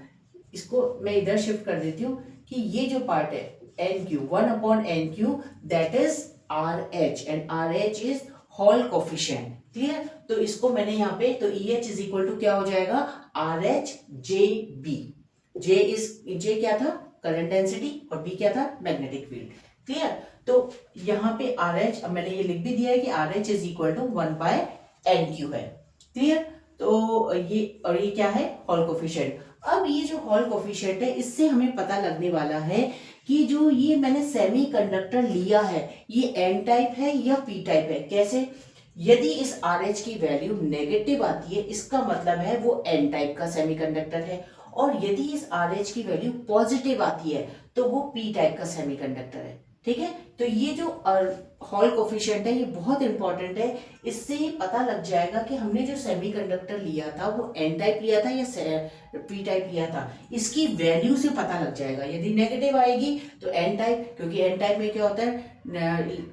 इसको मैं इधर शिफ्ट कर देती हूँ कि ये जो पार्ट है NQ, 1 upon NQ, that is RH and RH is hall coefficient. Clear. तो इसको मैंने यहाँ पे, तो EH इज इक्वल टू क्या हो जाएगा, RH JB। J क्या था, करंट डेंसिटी, और B क्या था, मैग्नेटिक फील्ड। क्लियर। तो यहाँ पे RH, अब मैंने ये लिख भी दिया है कि RH is equal to 1 by NQ है। क्लियर। तो ये, और ये क्या है, हॉल कोफिशिएंट। अब ये जो हॉल कोफिशिएंट है, इससे हमें पता लगने वाला है कि जो ये मैंने सेमीकंडक्टर लिया है, ये N टाइप है या P टाइप है। कैसे, यदि इस RH की वैल्यू नेगेटिव आती है, इसका मतलब है वो N टाइप का सेमीकंडक्टर है, और यदि इस RH की वैल्यू पॉजिटिव आती है तो वो P टाइप का सेमीकंडक्टर है। ठीक है। तो ये जो हॉल कोफिशिएंट है ये बहुत इंपॉर्टेंट है, इससे पता लग जाएगा कि हमने जो सेमीकंडक्टर लिया था वो N टाइप लिया था या P टाइप लिया था। इसकी वैल्यू से पता लग जाएगा। यदि नेगेटिव आएगी तो N टाइप, क्योंकि N टाइप में क्या होता है,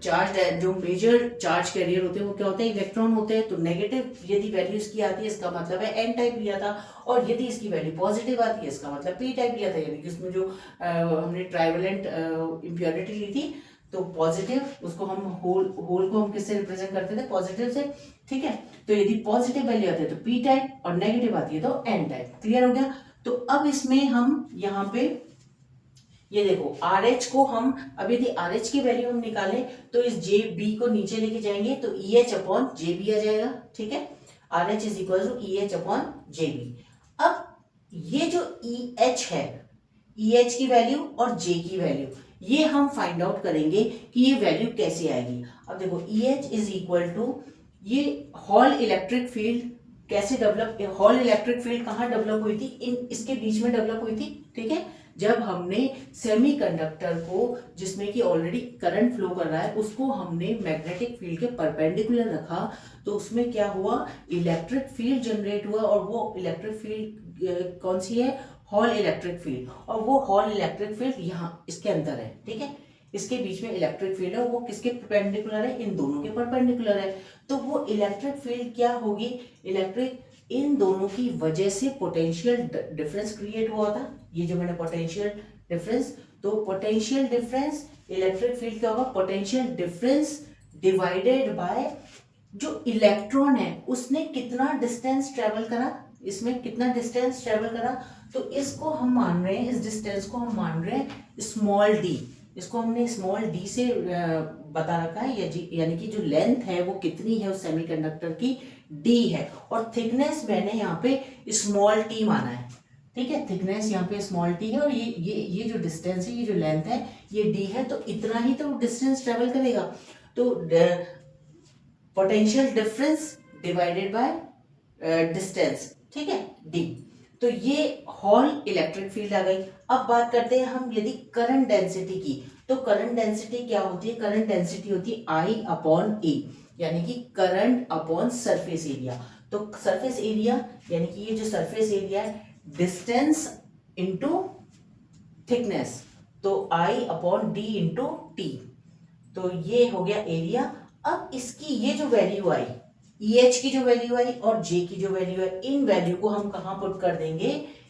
चार्ज, जो मेजर चार्ज कैरियर होते हैं वो क्या होते हैं, इलेक्ट्रॉन होते हैं। तो नेगेटिव यदि वैल्यू इसकी आती है, इसका मतलब है N टाइप लिया था, और यदि इसकी वैल्यू पॉजिटिव आती है, इसका मतलब P टाइप लिया था। यानी कि उसमें जो हमने ट्राइवेलेंट इम्प्योरिटी ली थी, तो पॉजिटिव, उसको हम होल को हम किससे रिप्रेजेंट करते थे, पॉजिटिव से। ठीक है। तो यदि पॉजिटिव वैल्यू आती है तो P टाइप, और नेगेटिव आती है तो N टाइप। क्लियर हो गया। तो अब इसमें हम यहाँ पे ये देखो, RH को हम, अब यदि RH की वैल्यू हम निकालें तो इस JB को नीचे लेके जाएंगे, तो EH अपॉन JB आ जाएगा। ठीक है। RH is equal to EH upon JB। अब ये जो EH है, EH की वैल्यू और J की वैल्यू, ये हम फाइंड आउट करेंगे कि ये वैल्यू कैसे आएगी। अब देखो EH इज इक्वल टू, ये हॉल इलेक्ट्रिक फील्ड कैसे डेवलप, हॉल इलेक्ट्रिक फील्ड कहाँ डेवलप हुई थी, इन इसके बीच में डेवलप हुई थी, ठीक है। जब हमने सेमीकंडक्टर को, जिसमें कि ऑलरेडी करंट फ्लो कर रहा है, उसको हमने मैग्नेटिक फील्ड के परपेंडिकुलर रखा, तो उसमें क्या हुआ, इलेक्ट्रिक फील्ड जनरेट हुआ, और वो इलेक्ट्रिक फील्ड कौन सी है, हॉल इलेक्ट्रिक फील्ड, और वो हॉल इलेक्ट्रिक फील्ड यहाँ इसके अंदर है, ठीक है। इसके बीच में इलेक्ट्रिक फील्ड है, वो किसके परपेंडिकुलर है, इन दोनों के परपेंडिकुलर है। तो वो इलेक्ट्रिक फील्ड क्या होगी, इलेक्ट्रिक, इन दोनों की वजह से पोटेंशियल डिफरेंस क्रिएट हुआ था, ये जो मैंने पोटेंशियल डिफरेंस, तो पोटेंशियल डिफरेंस, इलेक्ट्रिक फील्ड क्या होगा, पोटेंशियल डिफरेंस डिवाइडेड बाय जो इलेक्ट्रॉन है उसने कितना डिस्टेंस ट्रेवल करा, इसमें कितना डिस्टेंस ट्रेवल करा, तो इसको हम मान रहे हैं, इस डिस्टेंस को हम मान रहे हैं स्मॉल डी, इसको हमने स्मॉल डी से बता रखा है, यानी कि जो लेंथ है वो कितनी है उस सेमीकंडक्टर की, डी है, और थिकनेस मैंने यहाँ पे स्मॉल टी माना है, ठीक है। थिकनेस यहाँ पे स्मॉल टी है, और ये जो डिस्टेंस है, ये जो लेंथ है, ये डी है, तो इतना ही तो डिस्टेंस ट्रेवल करेगा, तो potential difference divided by distance, ठीक है, डी। तो ये हॉल इलेक्ट्रिक फील्ड आ गई। अब बात करते हैं हम यदि करंट डेंसिटी की, तो करंट डेंसिटी क्या होती है, करंट डेंसिटी होती है I अपॉन ए, यानी कि करंट अपॉन सरफेस एरिया। तो सरफेस एरिया यानी कि ये जो सरफेस एरिया है, डिस्टेंस इंटू थिकनेस, तो I upon d into T, तो ये हो गया एरिया। अब इसकी ये जो वैल्यू आई, EH की जो वैल्यू आई और J की जो वैल्यू है, इन वैल्यू को हम कहाँ पुट कर देंगे,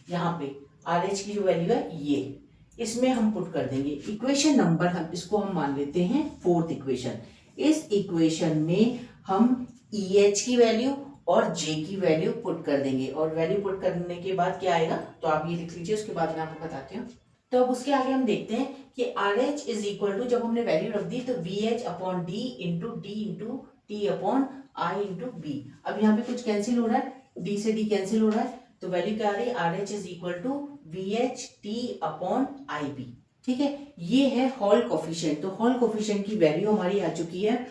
यहाँ पे RH की जो वैल्यू है ये, इसमें हम पुट कर देंगे। इक्वेशन नंबर हम इसको हम मान लेते हैं 4th इक्वेशन। इस इक्वेशन में हम EH की वैल्यू और J की वैल्यू पुट कर देंगे, और वैल्यू पुट करने के बाद क्या आएगा, तो आप ये लिख लीजिए, उसके बाद मैं आपको बताती हूँ। तो अब उसके आगे हम देखते हैं कि RH इज इक्वल टू, जब हमने वैल्यू रख दी, तो VH upon d into t upon i into b. अब यहाँ पे कुछ कैंसिल हो रहा है, डी से डी कैंसिल हो रहा है, तो वैल्यू क्या आ रही है, RH is equal to VH T upon I B, ठीक है। ये है हॉल कोफिशिएंट, तो हॉल कोफिशिएंट की वैल्यू हमारी आ चुकी है,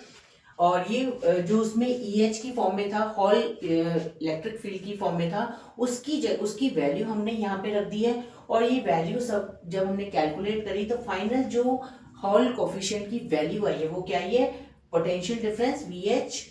और ये जो उसमें EH की फॉर्म में था, हॉल इलेक्ट्रिक फील्ड की फॉर्म में था, उसकी वैल्यू हमने यहाँ पे रख दी है, और ये वैल्यू सब जब हमने कैलकुलेट करी, तो फाइनल जो हॉल कोफिशिएंट की वैल्यू आई है वो क्या आई है, पोटेंशियल डिफरेंस VH,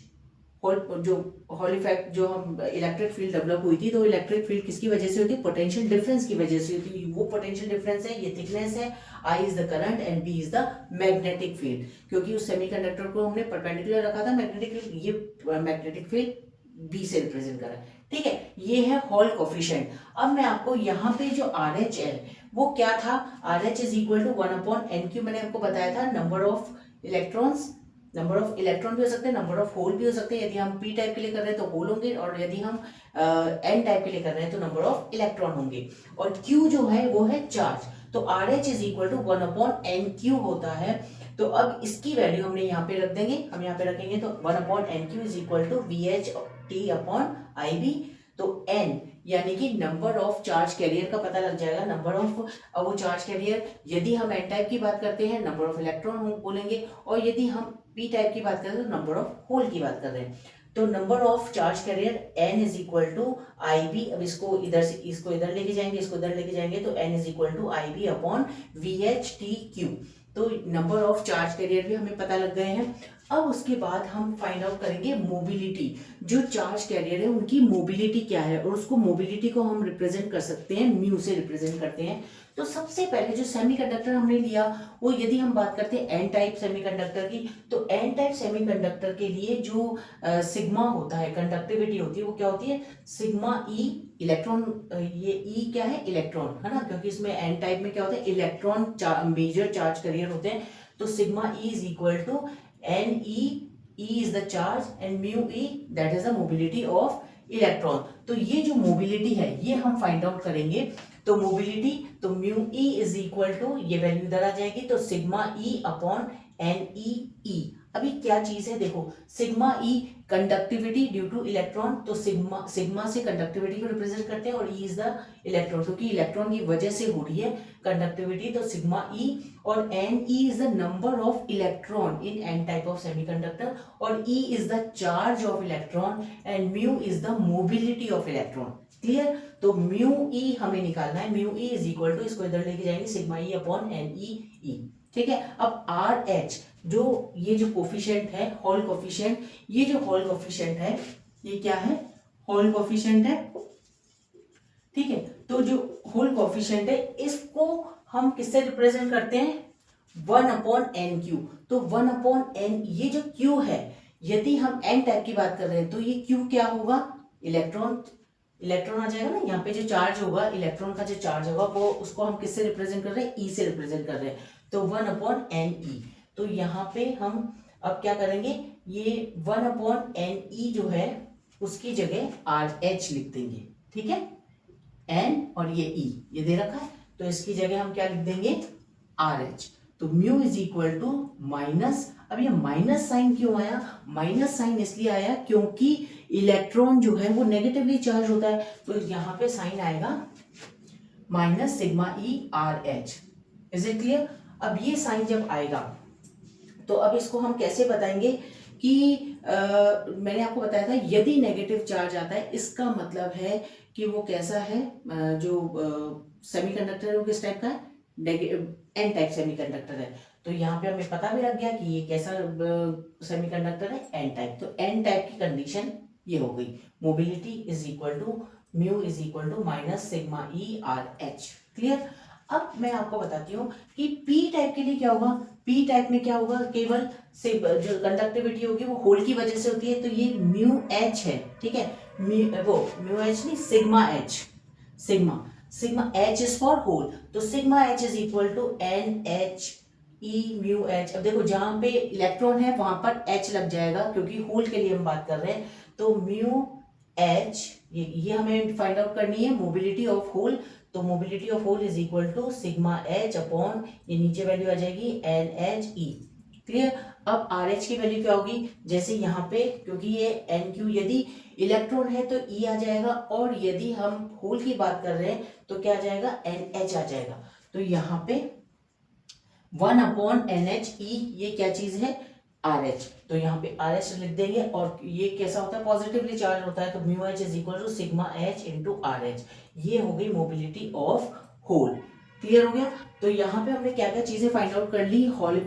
जो हॉल इफेक्ट, जो हम इलेक्ट्रिक फील्ड डेवलप हुई थी, तो इलेक्ट्रिक फील्ड किसकी वजह से होती है, पोटेंशियल डिफरेंस की वजह से होती है। वो पोटेंशियल डिफरेंस है, ये थिकनेस है, I is the current and B is the magnetic field, क्योंकि उस सेमीकंडक्टर को हमने परपेंडिकुलर रखा था मैग्नेटिक फील्ड, ये मैग्नेटिक फील्ड B से रिप्रेजेंट कर रहा है, ठीक है। ये है हॉल कोफिशिएंट। अब मैं आपको यहाँ पे जो RH है वो क्या था, RH is equal to 1/n3, मैंने आपको बताया था, number of electrons, number of electron भी हो सकते हैं, नंबर ऑफ होल भी हो सकते हैं। यदि हम p टाइप के लिए कर रहे हैं तो होल होंगे, और यदि हम n टाइप के लिए कर रहे हैं तो नंबर ऑफ इलेक्ट्रॉन होंगे, और q जो है वो है चार्ज, तो RH is equal to 1/n3 होता है। तो अब इसकी वैल्यू हमने यहाँ पे रख देंगे, हम यहाँ पे रखेंगे, तो 1/n3 is equal to VH T upon IB, तो n यानी कि नंबर ऑफ चार्ज कैरियर का पता लग जाएगा, नंबर ऑफ वो चार्ज कैरियर, यदि हम n टाइप की बात करते हैं नंबर ऑफ इलेक्ट्रॉन बोलेंगे, और यदि हम p टाइप की बात करें तो नंबर ऑफ होल की बात कर रहे हैं। तो number of charge carrier n is equal to IB, अब इसको इधर से इसको इधर लेके जाएंगे, इसको इधर लेके जाएंगे, तो n is equal to IB upon VHTQ, तो नंबर ऑफ चार्ज कैरियर भी हमें पता लग गए हैं। अब उसके बाद हम फाइंड आउट करेंगे मोबिलिटी, जो चार्ज कैरियर है उनकी मोबिलिटी क्या है, और उसको मोबिलिटी को हम रिप्रेजेंट कर सकते हैं, म्यू से रिप्रेजेंट करते हैं। तो सबसे पहले जो सेमीकंडक्टर हमने लिया, वो यदि हम बात करते हैं एन टाइप सेमीकंडक्टर की, तो एन टाइप सेमीकंडक्टर के लिए जो सिग्मा होता है, कंडक्टिविटी होती है, वो क्या होती है, सिग्मा ई, इलेक्ट्रॉन, ये ई क्या है, इलेक्ट्रॉन है ना, क्योंकि इसमें एन टाइप में क्या होता है, इलेक्ट्रॉन मेजर चार्ज कैरियर होते हैं, तो sigma E is equal to N E is the charge and mu E that is the mobility of electron. तो ये जो मोबिलिटी है ये हम फाइंड आउट करेंगे, तो मोबिलिटी, तो mu E is equal to, ये वैल्यू इधर आ जाएगी, तो sigma E upon N E E, अभी क्या चीज है देखो, sigma E conductivity due to electron, तो सिग्मा से कंडक्टिविटी को रिप्रेजेंट करते हैं और ई इज द इलेक्ट्रॉन, क्योंकि इलेक्ट्रॉन की वजह से हो रही है कंडक्टिविटी, तो सिग्मा ई, और N E is the number of electron in N type of semiconductor, और E is the charge of electron and mu is the mobility of electron. Clear? तो म्यू ई हमें निकालना है, mu E is equal to, इसको इधर लेके जाएंगे, sigma E upon N E. ठीक है, अब आर एच जो ये जो कोफिशिएंट है, हॉल कोफिशिएंट, ये जो हॉल कोफिशिएंट है ये क्या है, हॉल कोफिशिएंट है। ठीक है, तो जो हॉल कोफिशिएंट है इसको हम किससे रिप्रेजेंट करते हैं, 1 अपॉन एन क्यू। तो 1 अपॉन एन, ये जो क्यू है, यदि हम एन टाइप की बात कर रहे हैं तो ये क्यू क्या होगा, इलेक्ट्रॉन आ जाएगा ना, यहाँ पे जो चार्ज होगा, इलेक्ट्रॉन का जो चार्ज होगा वो, उसको हम किससे रिप्रेजेंट कर रहे हैं, ई से रिप्रेजेंट कर रहे हैं, तो 1 अपॉन एन ई। तो यहाँ पे हम अब क्या करेंगे, ये 1 अपॉन एन ई जो है उसकी जगह आर एच लिख देंगे। ठीक है, एन और ये ई ये दे रखा है, तो इसकी जगह हम क्या लिख देंगे, आर एच। तो mu is equal to minus, अब ये माइनस साइन क्यों आया, माइनस साइन इसलिए आया क्योंकि इलेक्ट्रॉन जो है वो नेगेटिवली चार्ज होता है, तो यहाँ पे साइन आएगा minus sigma E R H. Is it clear? अब ये साइन जब आएगा तो अब इसको हम कैसे बताएंगे कि मैंने आपको बताया था यदि नेगेटिव चार्ज आता है इसका मतलब है कि वो कैसा है, जो सेमीकंडक्टर है वो किस टाइप का है, एन टाइप सेमीकंडक्टर है। तो यहाँ पे हमें पता भी लग गया कि ये कैसा सेमीकंडक्टर है, एन टाइप। तो एन टाइप की कंडीशन ये हो गई, mobility is equal to mu is equal to minus sigma E R H. Clear? अब मैं आपको बताती हूँ कि पी टाइप के लिए क्या होगा, पी टाइप में क्या होगा, केवल से जो कंडक्टिविटी होगी वो होल की वजह से होती है, तो ये म्यू एच है। ठीक है, म्यू एच नहीं, sigma H, sigma H is for hole, तो sigma H is equal to N H E mu H. अब देखो जहां पे इलेक्ट्रॉन है वहां पर एच लग जाएगा क्योंकि होल के लिए हम बात कर रहे हैं, तो म्यू एच ये हमें फाइंड आउट करनी है, मोबिलिटी ऑफ होल। तो mobility of hole is equal to sigma H upon, ये नीचे वैल्यू आ जाएगी एन एच ई। क्लियर? अब आर एच की वैल्यू क्या होगी, जैसे यहाँ पे क्योंकि ये एन क्यू, यदि इलेक्ट्रॉन है तो ई आ जाएगा, और यदि हम होल की बात कर रहे हैं तो क्या आ जाएगा, एन एच आ जाएगा। तो यहाँ पे 1 अपॉन एन एच ई, ये क्या चीज है, आर एच। तो यहाँ पे आर एच लिख देंगे, और ये कैसा होता है, पॉजिटिवली चार्ज होता है, तो mu H is equal to sigma H into R H. ये हो गई मोबिलिटी ऑफ होल। क्लियर हो गया? तो यहाँ पे हमने क्या क्या चीजें फाइंड आउट कर ली, हॉल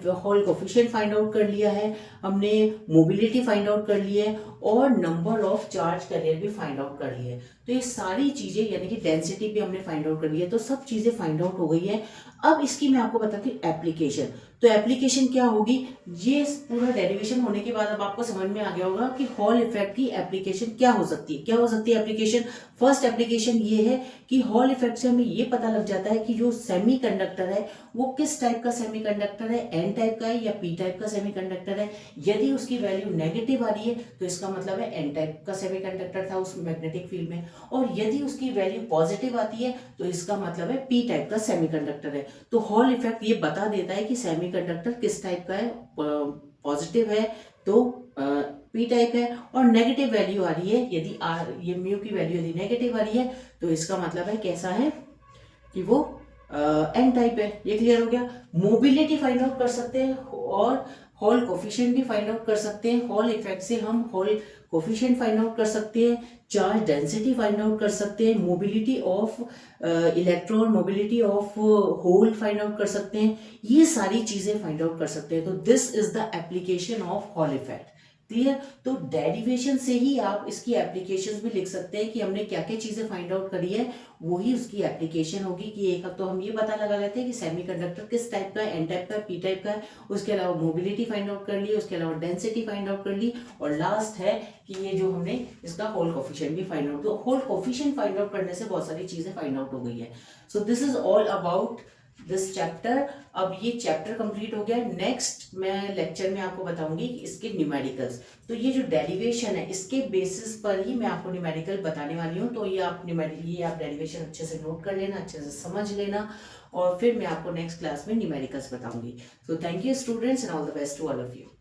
कोफिशिएंट फाइंड आउट कर लिया है हमने, मोबिलिटी फाइंड आउट कर ली है, और नंबर ऑफ चार्ज कैरियर भी फाइंड आउट कर ली है। तो ये सारी चीजें यानी कि डेंसिटी भी हमने फाइंड आउट कर ली है, तो सब चीजें फाइंड आउट हो गई है। अब इसकी मैं आपको बताती हूँ एप्लीकेशन। तो एप्लीकेशन क्या होगी, ये पूरा डेरिवेशन होने के बाद अब आपको समझ में आ गया होगा कि हॉल इफेक्ट की एप्लीकेशन क्या हो सकती है। क्या हो सकती है एप्लीकेशन? फर्स्ट एप्लीकेशन ये है कि हॉल इफेक्ट से हमें ये पता लग जाता है कि जो सेमीकंडक्टर है वो किस टाइप का सेमीकंडक्टर है, एन टाइप का है या पी टाइप का सेमीकंडक्टर है। यदि उसकी वैल्यू नेगेटिव आ रही है तो इसका मतलब है एन टाइप का सेमीकंडक्टर था उस मैग्नेटिक फील्ड में, और यदि उसकी वैल्यू पॉजिटिव आती है तो इसका मतलब है पी टाइप का सेमीकंडक्टर है। तो हॉल इफेक्ट ये बता देता है कि सेमीकंडक्टर किस टाइप का है, पॉजिटिव है तो पी टाइप है, और नेगेटिव वैल्यू आ रही है, यदि ये म्यू की वैल्यू यदि नेगेटिव आ रही है तो इसका मतलब है कैसा है कि वो एन टाइप है। ये क्लियर हो गया? मोबिलिटी फाइंड आउट कर सकते हैं और हॉल कोफिशिएंट भी फाइंड आउट कर सकते हैं। हॉल इफेक्ट से हम हॉल कोफिशिएंट फाइंड आउट कर सकते हैं, चार्ज डेंसिटी फाइंड आउट कर सकते हैं, mobility of electron, mobility of hole find out कर सकते हैं, ये सारी चीजें फाइंड आउट कर सकते हैं। तो this is the application of hall effect. Clear? तो डेरिवेशन से ही आप इसकी एप्लीकेशंस भी लिख सकते हैं कि हमने क्या क्या चीजें फाइंड आउट करी है, वही उसकी एप्लीकेशन होगी। कि एक तो हम ये पता लगा लेते हैं कि सेमीकंडक्टर किस टाइप का है, एन टाइप का है, पी टाइप का है, उसके अलावा मोबिलिटी फाइंड आउट कर ली, उसके अलावा डेंसिटी फाइंड आउट कर ली, और लास्ट है कि ये जो हमने इसका होल कोफिशिएंट भी फाइंड आउट, तो होल कोफिशिएंट फाइंड आउट करने से बहुत सारी चीजें फाइंड आउट हो गई है। So this is all about this chapter. अब ये चैप्टर कंप्लीट हो गया। नेक्स्ट मैं लेक्चर में आपको बताऊंगी कि इसके न्यूमेरिकल्स, तो ये जो डेरिवेशन है इसके बेसिस पर ही मैं आपको न्यूमेरिकल बताने वाली हूँ। तो ये आप डेरिवेशन अच्छे से नोट कर लेना, अच्छे से समझ लेना, और फिर मैं आपको नेक्स्ट क्लास में न्यूमेरिकल्स बताऊंगी। So thank you students and all the best to all of you.